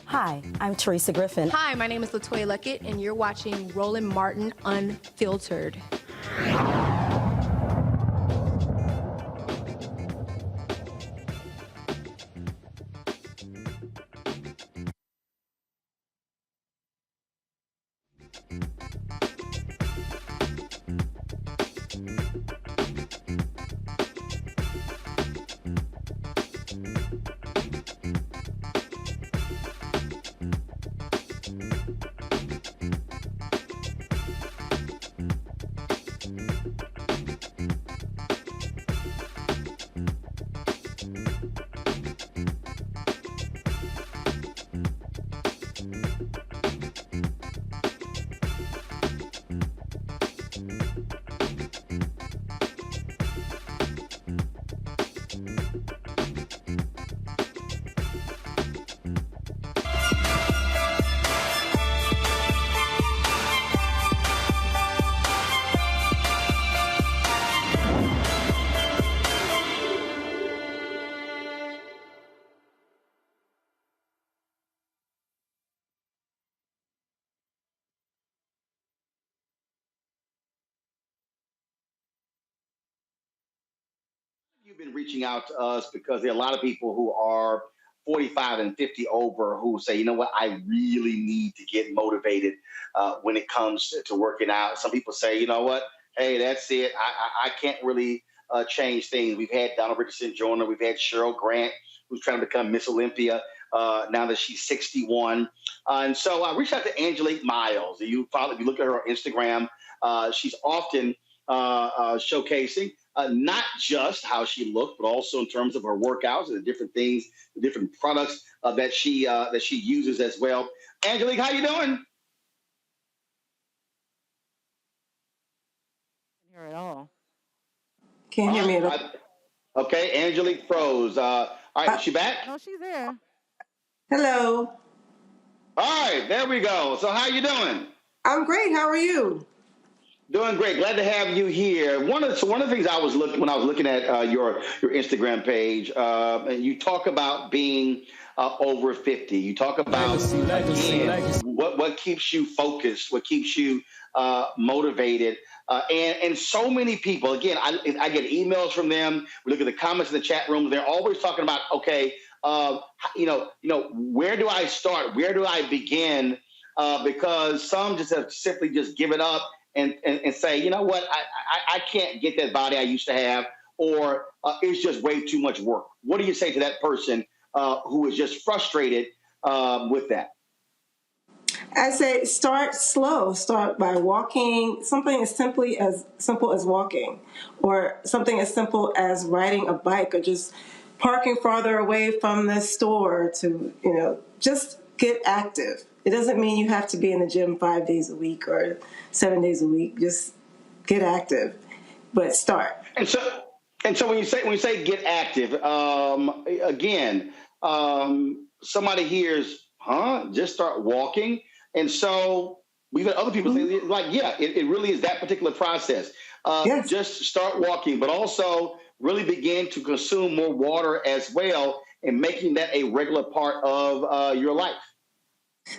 S2: Hi, I'm Teresa Griffin.
S8: Hi, my name is LaToya Luckett, and you're watching Roland Martin Unfiltered.
S1: You've been reaching out to us because there are a lot of people who are 45 and 50 over who say, you know what, I really need to get motivated when it comes to working out. Some people say, you know what, hey, that's it. I can't really change things. We've had Donald Richardson Joyner. We've had Cheryl Grant, who's trying to become Miss Olympia now that she's 61. And so I reached out to Angelique Miles. If you look at her on Instagram, she's often showcasing not just how she looked, but also in terms of her workouts and the different things, the different products that she uses as well. Angelique, how you doing?
S7: Here at all.
S11: Can't hear me at all.
S1: Okay, Angelique froze. All right, is she back?
S7: No, she's there.
S11: Hello.
S1: All right, there we go. So how you doing?
S11: I'm great. How are you?
S1: Doing great. Glad to have you here. One of the things I was looking when I was looking at your Instagram page, and you talk about being over 50. You talk about what keeps you focused, what keeps you motivated, and so many people. Again, I get emails from them. We look at the comments in the chat room. They're always talking about, okay, where do I start? Where do I begin? Because some just have simply just given up and say, you know what, I can't get that body I used to have, or it's just way too much work. What do you say to that person who is just frustrated with that?
S11: I say start slow. Start by walking, something as simple as walking, or something as simple as riding a bike, or just parking farther away from the store to, just get active. It doesn't mean you have to be in the gym 5 days a week or 7 days a week. Just get active, but start.
S1: And so when you say get active, again, somebody hears, just start walking. And so we've got other people say, like, yeah, it really is that particular process.
S11: Yes.
S1: Just start walking, but also really begin to consume more water as well, and making that a regular part of your life.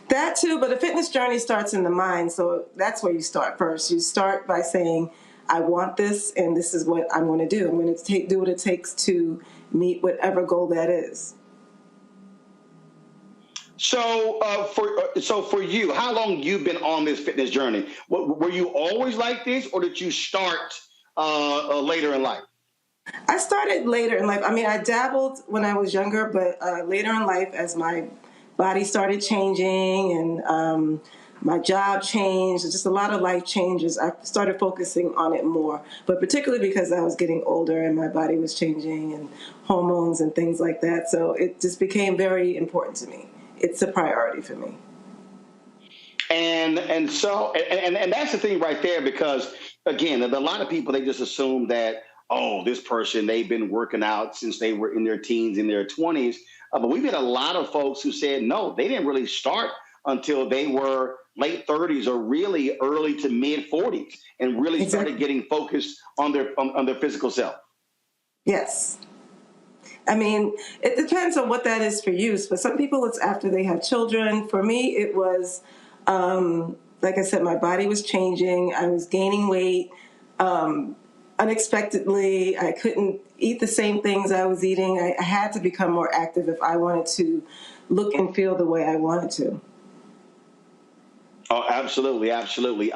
S11: That too, but a fitness journey starts in the mind. So that's where you start first. You start by saying, I want this, and this is what I'm going to do. I'm going to do what it takes to meet whatever goal that is.
S1: So for you, how long you've been on this fitness journey? Were you always like this, or did you start later in life?
S11: I started later in life. I mean, I dabbled when I was younger, but later in life, as my body started changing and my job changed, just a lot of life changes, I started focusing on it more. But particularly because I was getting older and my body was changing and hormones and things like that. So it just became very important to me. It's a priority for me.
S1: And so that's the thing right there, because again, a lot of people, they just assume that, oh, this person, they've been working out since they were in their teens, in their 20s. But we've had a lot of folks who said, no, they didn't really start until they were late 30s or really early to mid 40s, and really started getting focused on their physical self.
S11: Yes. I mean, it depends on what that is for you. For some people, it's after they have children. For me, it was, like I said, my body was changing. I was gaining weight unexpectedly. I couldn't eat the same things I was eating. I had to become more active if I wanted to look and feel the way I wanted to.
S1: Oh, absolutely, absolutely.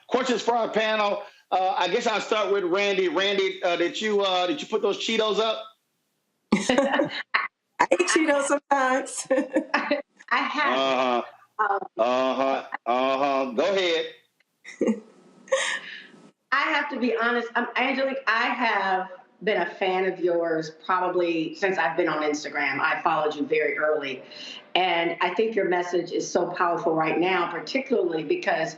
S1: Questions for our panel. I guess I'll start with Randy. Randy, did you put those Cheetos up?
S11: I eat Cheetos sometimes.
S3: I have.
S1: Go ahead.
S3: I have to be honest, Angelique, I have been a fan of yours probably since I've been on Instagram. I followed you very early. And I think your message is so powerful right now, particularly because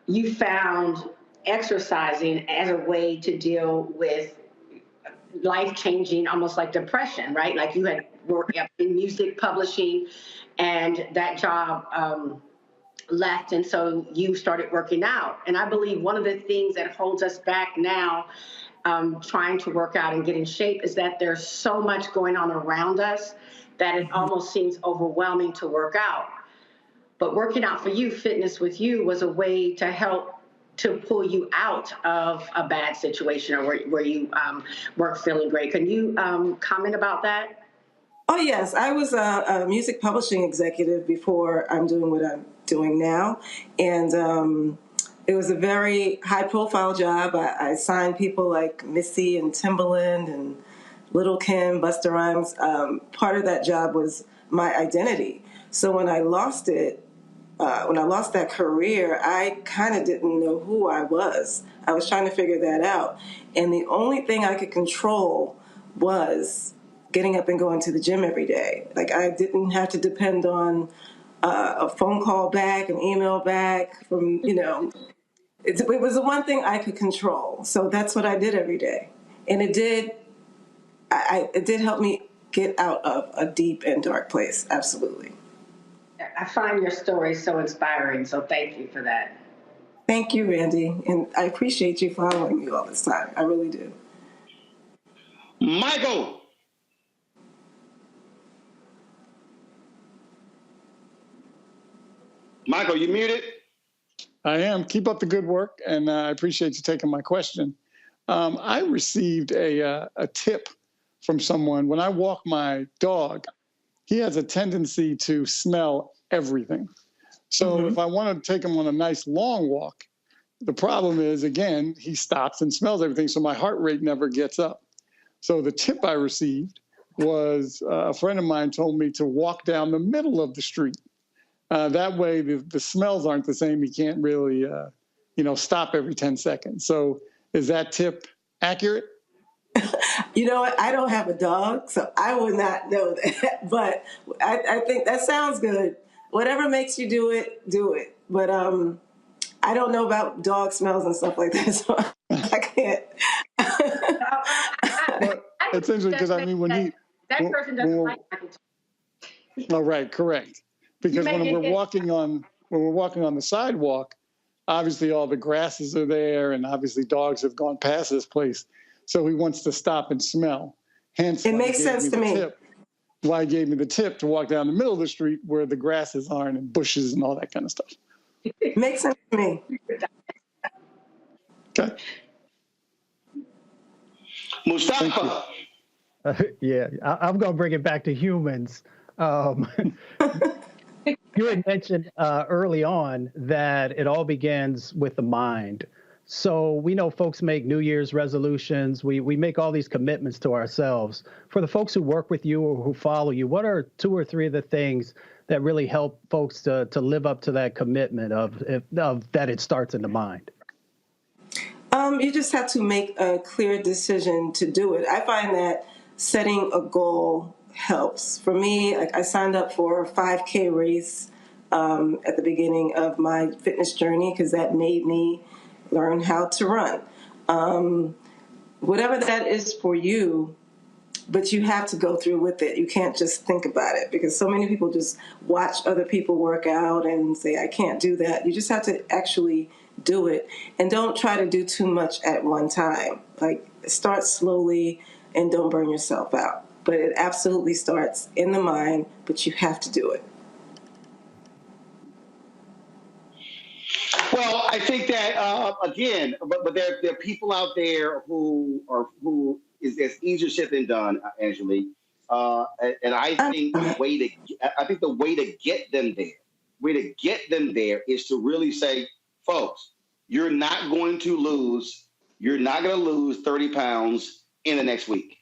S3: you found exercising as a way to deal with life-changing, almost like depression, right? Like you had worked in music publishing, and that job left, and so you started working out. And I believe one of the things that holds us back now, trying to work out and get in shape, is that there's so much going on around us that it almost seems overwhelming to work out. But working out for you, fitness with you, was a way to help to pull you out of a bad situation or where you weren't feeling great. Can you comment about that?
S11: Oh, yes. I was a music publishing executive before I'm doing what I'm doing now. And it was a very high-profile job. I signed people like Missy and Timbaland and Little Kim, Busta Rhymes. Part of that job was my identity. So when I lost it, when I lost that career, I kind of didn't know who I was. I was trying to figure that out. And the only thing I could control was getting up and going to the gym every day. Like, I didn't have to depend on a phone call back, an email back from, it was the one thing I could control. So that's what I did every day. And it did help me get out of a deep and dark place. Absolutely.
S3: I find your story so inspiring, so thank you for that.
S11: Thank you, Randy. And I appreciate you following me all this time. I really do.
S1: Michael. Michael, you muted?
S4: I am. Keep up the good work, and I appreciate you taking my question. I received a tip from someone. When I walk my dog, he has a tendency to smell everything. So if I want to take him on a nice long walk, the problem is, again, he stops and smells everything, so my heart rate never gets up. So the tip I received was a friend of mine told me to walk down the middle of the street. That way the smells aren't the same. You can't really, stop every 10 seconds. So is that tip accurate?
S11: You know what? I don't have a dog, so I would not know that. But I think that sounds good. Whatever makes you do it, do it. But I don't know about dog smells and stuff like that, so I can't.
S4: But it's interesting because, when
S3: that person doesn't like Michael.
S4: Oh, right, correct. Because when we're walking on the sidewalk, obviously all the grasses are there, and obviously dogs have gone past this place. So he wants to stop and smell. Hence,
S11: it makes sense to me.
S4: Why he gave me the tip to walk down the middle of the street where the grasses aren't and bushes and all that kind of stuff.
S11: It makes sense to me.
S4: Okay.
S1: Mustafa.
S6: Yeah, I'm going to bring it back to humans. You had mentioned early on that it all begins with the mind. So we know folks make New Year's resolutions. We make all these commitments to ourselves. For the folks who work with you or who follow you, what are 2 or 3 of the things that really help folks to live up to that commitment of that it starts in the mind?
S11: You just have to make a clear decision to do it. I find that setting a goal helps. For me, I signed up for a 5K race at the beginning of my fitness journey because that made me learn how to run. Whatever that is for you, but you have to go through with it. You can't just think about it because so many people just watch other people work out and say, I can't do that. You just have to actually do it. And don't try to do too much at one time. Like, start slowly and don't burn yourself out. But it absolutely starts in the mind, but you have to do it.
S1: Well, I think that again, but there are people out there who is easier said than done, Angelique. And I think the way to get them there is to really say, folks, you're not going to lose 30 pounds in the next week.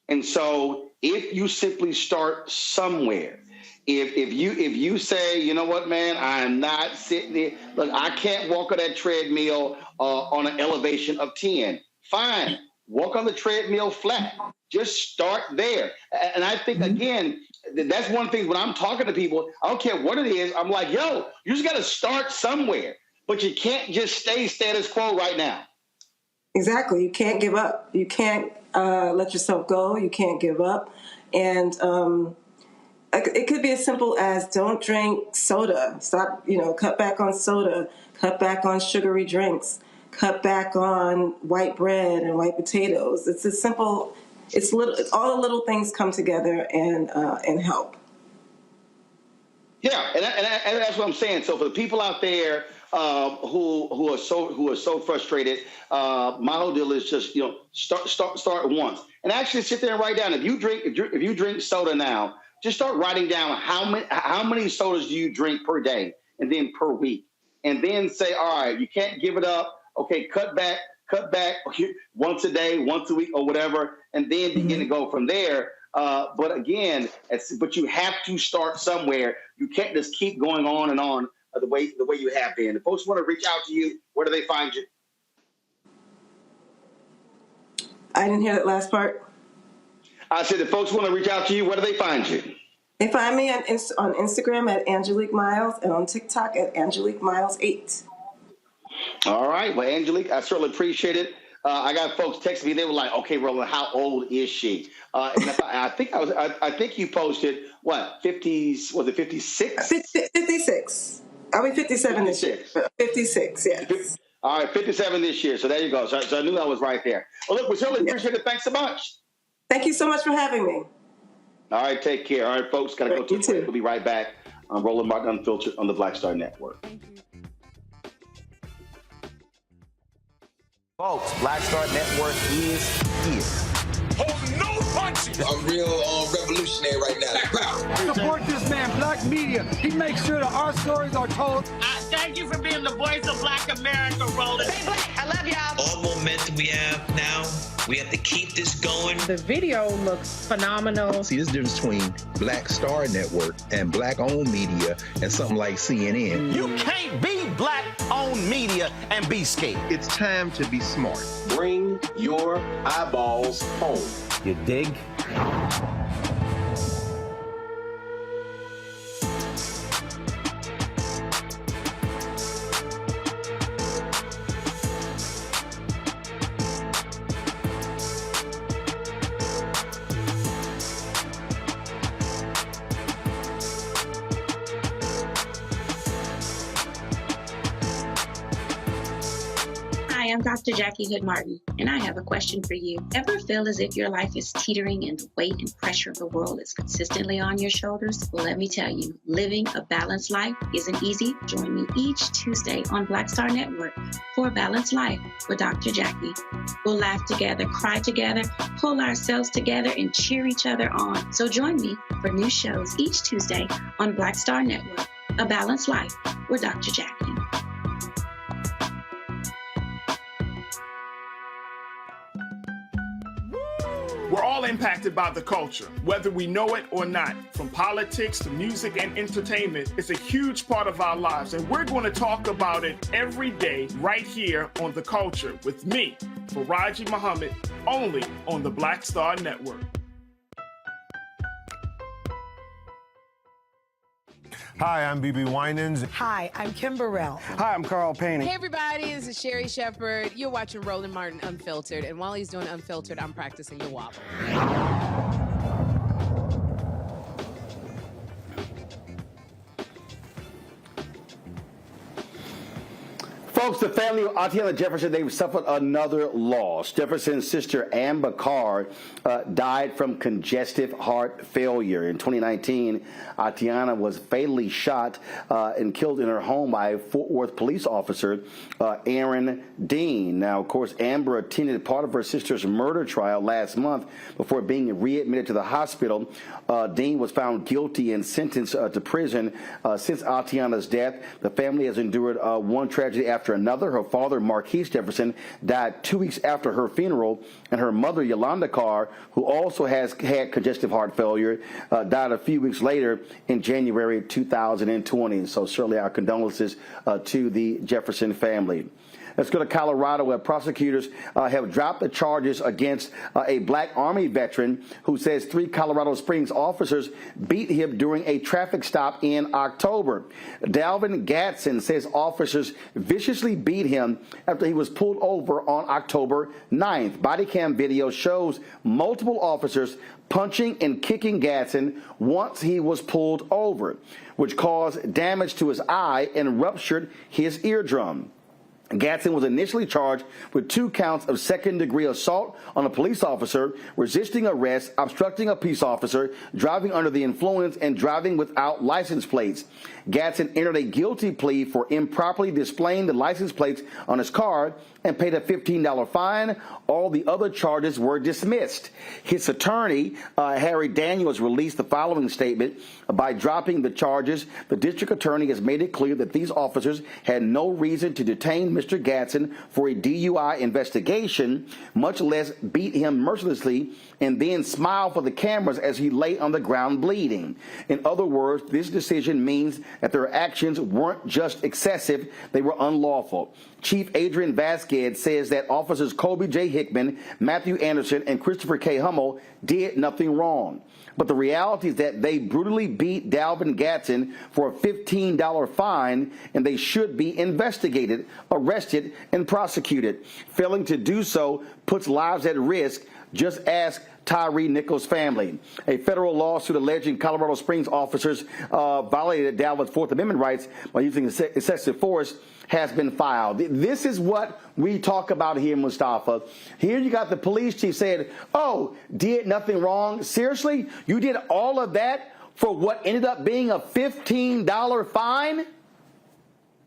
S1: And so if you simply start somewhere, if you say, you know what, man, I am not sitting there. Look, I can't walk on that treadmill on an elevation of 10. Fine. Walk on the treadmill flat. Just start there. And I think, again, that's one thing when I'm talking to people, I don't care what it is. I'm like, yo, you just got to start somewhere. But you can't just stay status quo right now.
S11: Exactly. You can't give up. You can't let yourself go. You can't give up. And it could be as simple as don't drink soda. Stop, cut back on soda. Cut back on sugary drinks. Cut back on white bread and white potatoes. It's as simple. It's all the little things come together and help.
S1: Yeah, and that's what I'm saying. So for the people out there who are so frustrated. My whole deal is just start once and actually sit there and write down if you drink soda now. Just start writing down how many sodas do you drink per day and then per week, and then say, all right, you can't give it up. Okay, cut back once a day, once a week, or whatever, and then begin to go from there. But again, but you have to start somewhere. You can't just keep going on and on the way you have been. If folks want to reach out to you, where do they find you?
S11: I didn't hear that last part.
S1: I said, if folks want to reach out to you, where do they find you?
S11: They find me on Instagram at Angelique Miles and on TikTok at Angelique Miles 8. All
S1: right. Well, Angelique, I certainly appreciate it. I got folks texting me. They were like, "Okay, Roland, how old is she?" And I think you posted what 50s? Was it 56?
S11: 56. I'll be 57 this year. 56. Yes.
S1: All right, 57 this year. So there you go. So I knew I was right there. Well, look, we certainly appreciate it. Thanks so much.
S11: Thank you so much for having me.
S1: All right, take care. All right, folks, got to go to a break. We'll be right back on Roland Martin Unfiltered on the Black Star Network. Folks, Black Star Network is here.
S7: Hold no punches. I'm real revolutionary right now.
S9: Support this man, Black Media. He makes sure that our stories are told.
S12: Thank you for being the voice of Black America, Roland.
S22: Stay black. I love y'all.
S24: All momentum we have now, we have to keep this going.
S26: The video looks phenomenal.
S5: See, this difference between Black Star Network and Black-owned media and something like CNN.
S7: You can't be Black-owned media and be scared.
S5: It's time to be smart.
S7: Bring your eyeballs home.
S1: You dig?
S18: Hi, I'm Dr. Jackie Hood Martin, and I have a question for you. Ever feel as if your life is teetering and the weight and pressure of the world is consistently on your shoulders? Well, let me tell you, living a balanced life isn't easy. Join me each Tuesday on Black Star Network for a Balanced Life with Dr. Jackie. We'll laugh together, cry together, pull ourselves together, and cheer each other on. So join me for new shows each Tuesday on Black Star Network, A Balanced Life with Dr. Jackie.
S13: We're all impacted by the culture, whether we know it or not. From politics to music and entertainment, it's a huge part of our lives, and we're going to talk about it every day right here on The Culture with me, Faraji Muhammad, only on the Black Star Network.
S27: Hi, I'm BB Winans.
S28: Hi, I'm Kim Burrell.
S27: Hi, I'm Carl Payne.
S8: Hey, everybody, this is Sherry Shepherd. You're watching Roland Martin Unfiltered, and while he's doing Unfiltered, I'm practicing the wobble.
S1: Folks, the family of Atiana Jefferson, they've suffered another loss. Jefferson's sister, Amber Carr, died from congestive heart failure. In 2019, Atiana was fatally shot and killed in her home by a Fort Worth police officer, Aaron Dean. Now, of course, Amber attended part of her sister's murder trial last month before being readmitted to the hospital. Dean was found guilty and sentenced to prison. Since Atiana's death, the family has endured one tragedy after another. Her father, Marquise Jefferson, died 2 weeks after her funeral, and her mother, Yolanda Carr, who also has had congestive heart failure, died a few weeks later in January 2020. So certainly our condolences to the Jefferson family. Let's go to Colorado, where prosecutors have dropped the charges against a Black Army veteran who says 3 Colorado Springs officers beat him during a traffic stop in October. Dalvin Gadsden says officers viciously beat him after he was pulled over on October 9th. Body cam video shows multiple officers punching and kicking Gadsden once he was pulled over, which caused damage to his eye and ruptured his eardrum. Gadsden was initially charged with 2 counts of second-degree assault on a police officer, resisting arrest, obstructing a peace officer, driving under the influence, and driving without license plates. Gadsden entered a guilty plea for improperly displaying the license plates on his car and paid a $15 fine. All the other charges were dismissed. His attorney, Harry Daniels, released the following statement. By dropping the charges, the district attorney has made it clear that these officers had no reason to detain Mr. Gadsden for a DUI investigation, much less beat him mercilessly and then smile for the cameras as he lay on the ground bleeding. In other words, this decision means that their actions weren't just excessive, they were unlawful. Chief Adrian Vasquez says that officers Kobe J. Hickman, Matthew Anderson, and Christopher K. Hummel did nothing wrong. But the reality is that they brutally beat Dalvin Gadsden for a $15 fine, and they should be investigated, arrested, and prosecuted. Failing to do so puts lives at risk. Just ask Tyre Nichols' family. A federal lawsuit alleging Colorado Springs officers violated Dalvin's Fourth Amendment rights by using excessive force has been filed. This is what we talk about here, Mustafa. Here you got the police chief saying, oh, did nothing wrong. Seriously? You did all of that for what ended up being a $15 fine?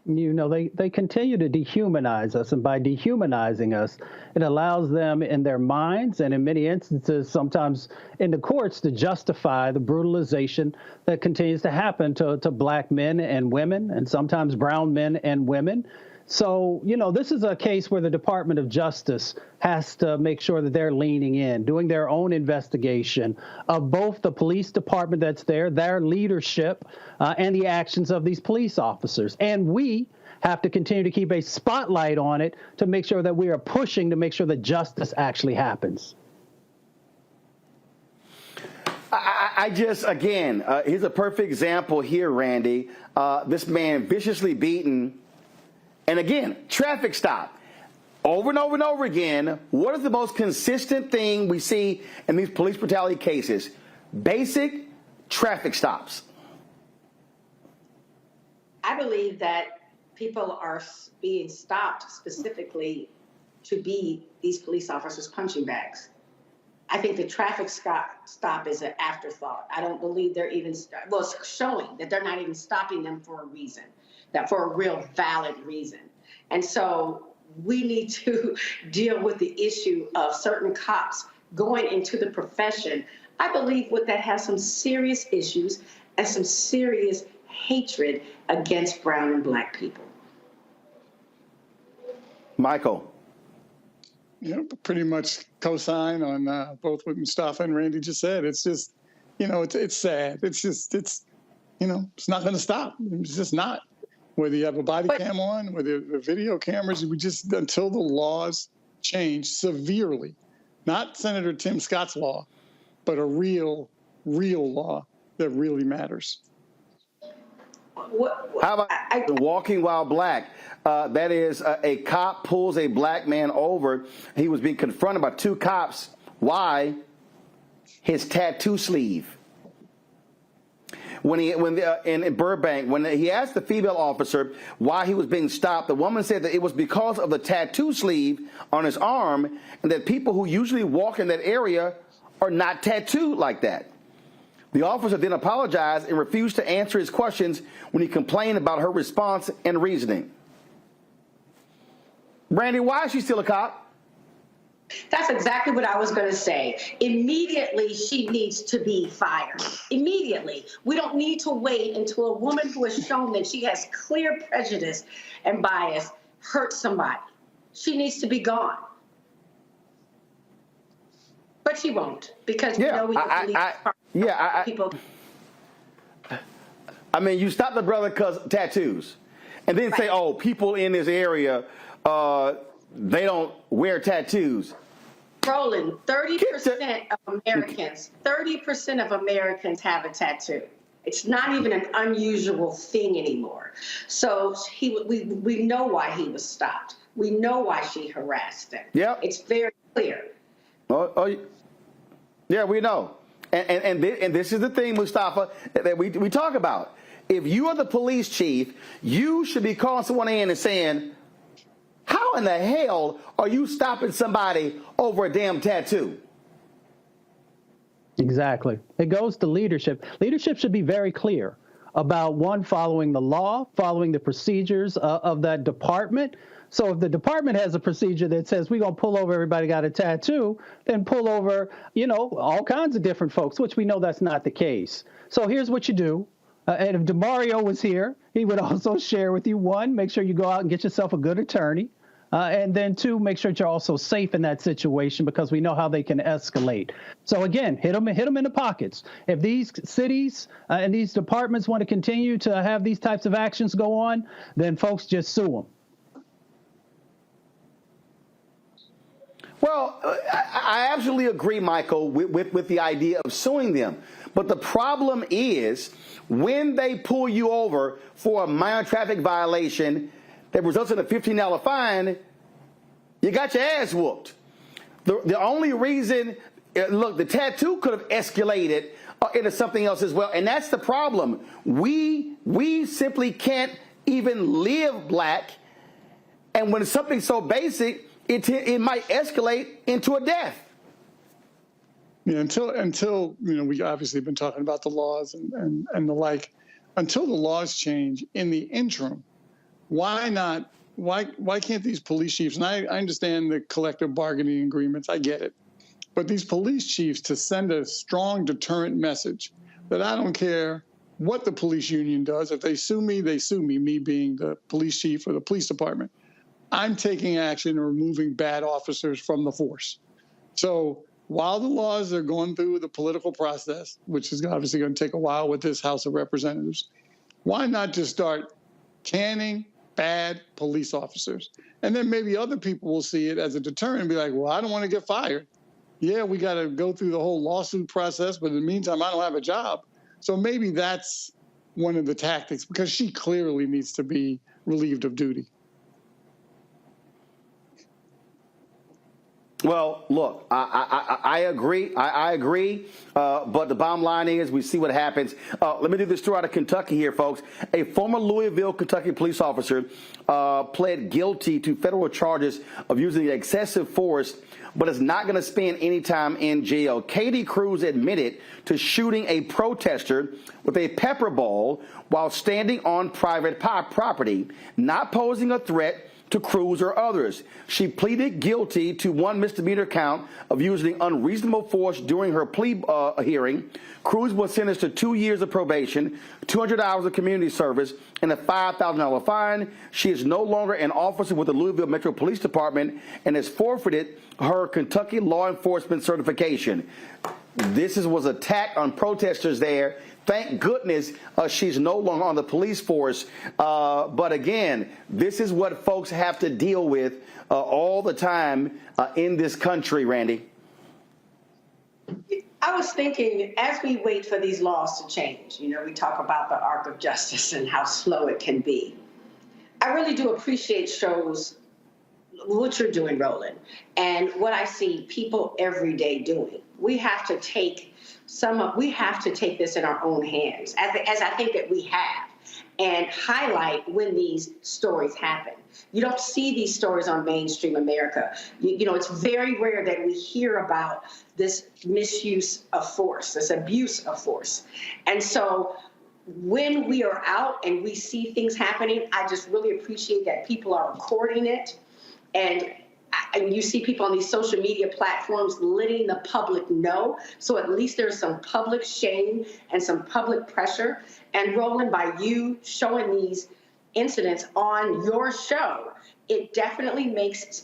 S6: You know, they continue to dehumanize us, and by dehumanizing us, it allows them in their minds and in many instances, sometimes in the courts, to justify the brutalization that continues to happen to black men and women, and sometimes brown men and women. So, you know, this is a case where the Department of Justice has to make sure that they're leaning in, doing their own investigation of both the police department that's there, their leadership, and the actions of these police officers. And we have to continue to keep a spotlight on it to make sure that we are pushing to make sure that justice actually happens.
S1: I just, again, here's a perfect example here, Randy. This man viciously beaten. And again, traffic stop. Over and over and over again, what is the most consistent thing we see in these police brutality cases? Basic traffic stops.
S3: I believe that people are being stopped specifically to be these police officers' punching bags. I think the traffic stop is an afterthought. I don't believe they're even, well, it's showing that they're not even stopping them for a reason, that for a real valid reason. And so we need to deal with the issue of certain cops going into the profession. I believe with that has some serious issues and some serious hatred against brown and black people.
S1: Michael.
S4: Yeah, pretty much co-sign on both what Mustafa and Randy just said. It's just, you know, it's sad. It's just, you know, it's not going to stop. It's just not. Whether you have a body cam on, whether the video cameras, we just, until the laws change severely, not Senator Tim Scott's law, but a real law that really matters.
S1: How about walking while black? That is, a cop pulls a black man over. He was being confronted by 2 cops. Why? His tattoo sleeve. In Burbank, when he asked the female officer why he was being stopped, the woman said that it was because of the tattoo sleeve on his arm, and that people who usually walk in that area are not tattooed like that. The officer then apologized and refused to answer his questions when he complained about her response and reasoning. Randy, why is she still a cop?
S3: That's exactly what I was going to say. Immediately, she needs to be fired. Immediately. We don't need to wait until a woman who has shown that she has clear prejudice and bias hurts somebody. She needs to be gone. But she won't, because we know we can people.
S1: I mean, you stop the brother because tattoos, and then say, oh, people in this area, they don't wear tattoos.
S3: Roland, 30% of Americans, 30% of Americans have a tattoo. It's not even an unusual thing anymore. So we know why he was stopped. We know why she harassed him.
S1: Yep.
S3: It's very clear.
S1: Yeah, we know. And this is the thing, Mustafa, that we talk about. If you are the police chief, you should be calling someone in and saying, How in the hell are you stopping somebody over a damn tattoo?
S6: Exactly. It goes to leadership. Leadership should be very clear about, one, following the law, following the procedures of that department. So if the department has a procedure that says we're going to pull over everybody got a tattoo, then pull over, all kinds of different folks, which we know that's not the case. So here's what you do. And if DeMario was here, he would also share with you, one, make sure you go out and get yourself a good attorney. And then two, make sure you're also safe in that situation, because we know how they can escalate. So again, hit them in the pockets. If these cities and these departments want to continue to have these types of actions go on, then folks just sue them.
S1: Well, I absolutely agree, Michael, with the idea of suing them. But the problem is when they pull you over for a minor traffic violation that results in a $15 fine, you got your ass whooped. The only reason, look, the tattoo could have escalated into something else as well, and that's the problem. We simply can't even live black, and when it's something so basic, it might escalate into a death.
S4: Yeah, until we obviously been talking about the laws and the like. Until the laws change in the interim, why not? Why can't these police chiefs? And I understand the collective bargaining agreements. I get it, but these police chiefs, to send a strong deterrent message that I don't care what the police union does. If they sue me, they sue me. Me being the police chief or the police department, I'm taking action and removing bad officers from the force. So while the laws are going through the political process, which is obviously going to take a while with this House of Representatives, why not just start canning bad police officers? And then maybe other people will see it as a deterrent and be like, well, I don't want to get fired. Yeah, we got to go through the whole lawsuit process, but in the meantime, I don't have a job. So maybe that's one of the tactics, because she clearly needs to be relieved of duty.
S1: Well, look, I agree. I agree. But the bottom line is we see what happens. Let me do this story out of Kentucky here, folks. A former Louisville, Kentucky police officer pled guilty to federal charges of using excessive force, but is not going to spend any time in jail. Katie Cruz admitted to shooting a protester with a pepper ball while standing on private property, not posing a threat to Cruz or others. She pleaded guilty to one misdemeanor count of using unreasonable force during her plea hearing. Cruz was sentenced to 2 years of probation, 200 hours of community service, and a $5,000 fine. She is no longer an officer with the Louisville Metro Police Department and has forfeited her Kentucky law enforcement certification. This was an attack on protesters there. Thank goodness she's no longer on the police force. But again, this is what folks have to deal with all the time in this country, Randy.
S3: I was thinking, as we wait for these laws to change, we talk about the arc of justice and how slow it can be. I really do appreciate shows, what you're doing, Roland, and what I see people every day doing. We have to take this in our own hands, as I think that we have, and highlight when these stories happen. You don't see these stories on mainstream America. It's very rare that we hear about this misuse of force, this abuse of force. And so when we are out and we see things happening, I just really appreciate that people are recording it. And you see people on these social media platforms letting the public know. So at least there's some public shame and some public pressure. And Roland, by you showing these incidents on your show, it definitely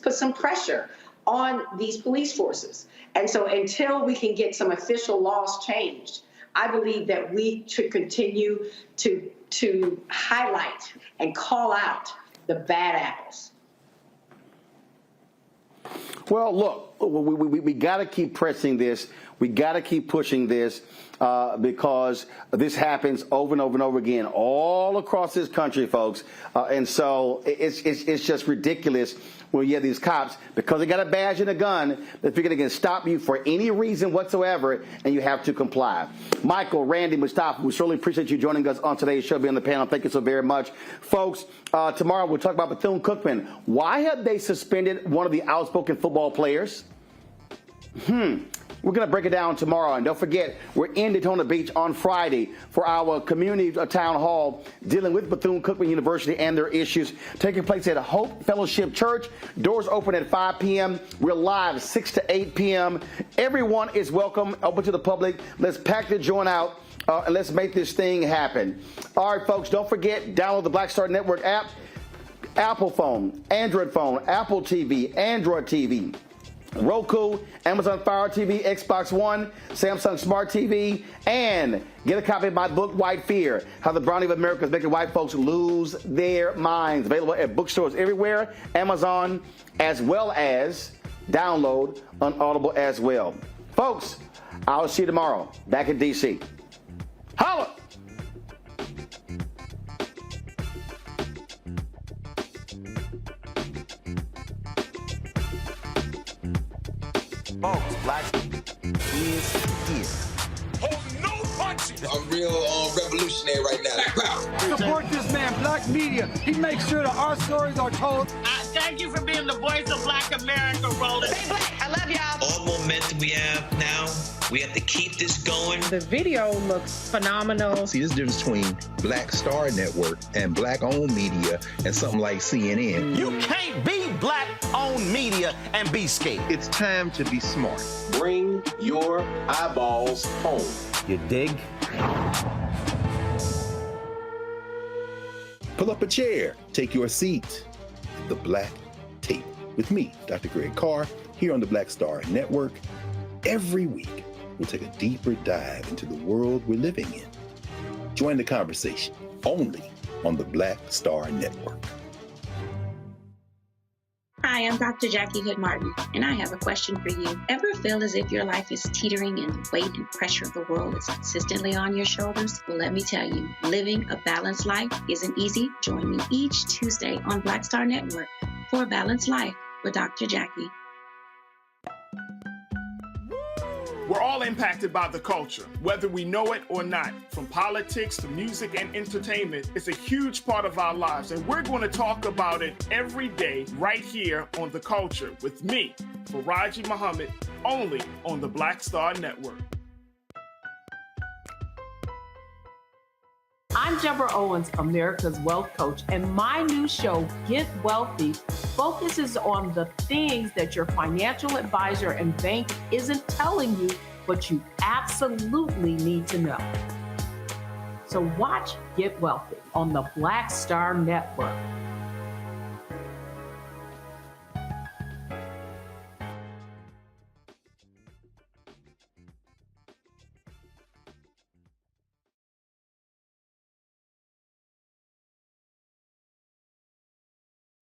S3: puts some pressure on these police forces. And so until we can get some official laws changed, I believe that we should continue to highlight and call out the bad apples.
S1: Well, look, we got to keep pressing this. We got to keep pushing this because this happens over and over and over again all across this country, folks. And so it's just ridiculous where you have these cops, because they got a badge and a gun, they're figuring they can stop you for any reason whatsoever, and you have to comply. Michael, Randy, Mustafa, we certainly appreciate you joining us on today's show, being on the panel. Thank you so very much. Folks, tomorrow we'll talk about Bethune-Cookman. Why have they suspended one of the outspoken football players? We're going to break it down tomorrow. And don't forget, we're in Daytona Beach on Friday for our community town hall dealing with Bethune-Cookman University and their issues, taking place at Hope Fellowship Church. Doors open at 5 p.m. We're live 6 to 8 p.m. Everyone is welcome, open to the public. Let's pack the joint out and let's make this thing happen. All right, folks, don't forget, download the Black Star Network app, Apple phone, Android phone, Apple TV, Android TV, Roku, Amazon Fire TV, Xbox One, Samsung Smart TV, and get a copy of my book, White Fear, How the Brownie of America is Making White Folks Lose Their Minds. Available at bookstores everywhere, Amazon, as well as download on Audible as well. Folks, I'll see you tomorrow back in D.C. Holla!
S7: Folks, black is here.
S12: Hold no punches.
S7: I'm real revolutionary right now.
S9: Support this man, Black Media. He makes sure that our stories are told.
S12: Thank you for being the voice of Black America, Roland.
S3: Stay black. I love y'all.
S24: All momentum we have now, we have to keep this going.
S26: The video looks phenomenal.
S5: See, there's a difference between Black Star Network and black-owned media and something like CNN.
S7: You can't be black-owned media and be scared.
S5: It's time to be smart.
S7: Bring your eyeballs home.
S5: You dig? Pull up a chair. Take your seat. The Black Tape with me, Dr. Greg Carr, here on the Black Star Network. Every week, we'll take a deeper dive into the world we're living in. Join the conversation only on the Black Star Network.
S18: Hi, I'm Dr. Jackie Hood Martin, and I have a question for you. Ever feel as if your life is teetering and the weight and pressure of the world is consistently on your shoulders? Well, let me tell you, living a balanced life isn't easy. Join me each Tuesday on Black Star Network for A Balanced Life with Dr. Jackie.
S13: We're all impacted by the culture, whether we know it or not. From politics to music and entertainment, it's a huge part of our lives, and we're going to talk about it every day right here on The Culture with me, Faraji Muhammad, only on the Black Star Network.
S23: I'm Deborah Owens, America's Wealth Coach, and my new show, Get Wealthy, focuses on the things that your financial advisor and bank isn't telling you, but you absolutely need to know. So watch Get Wealthy on the Black Star Network.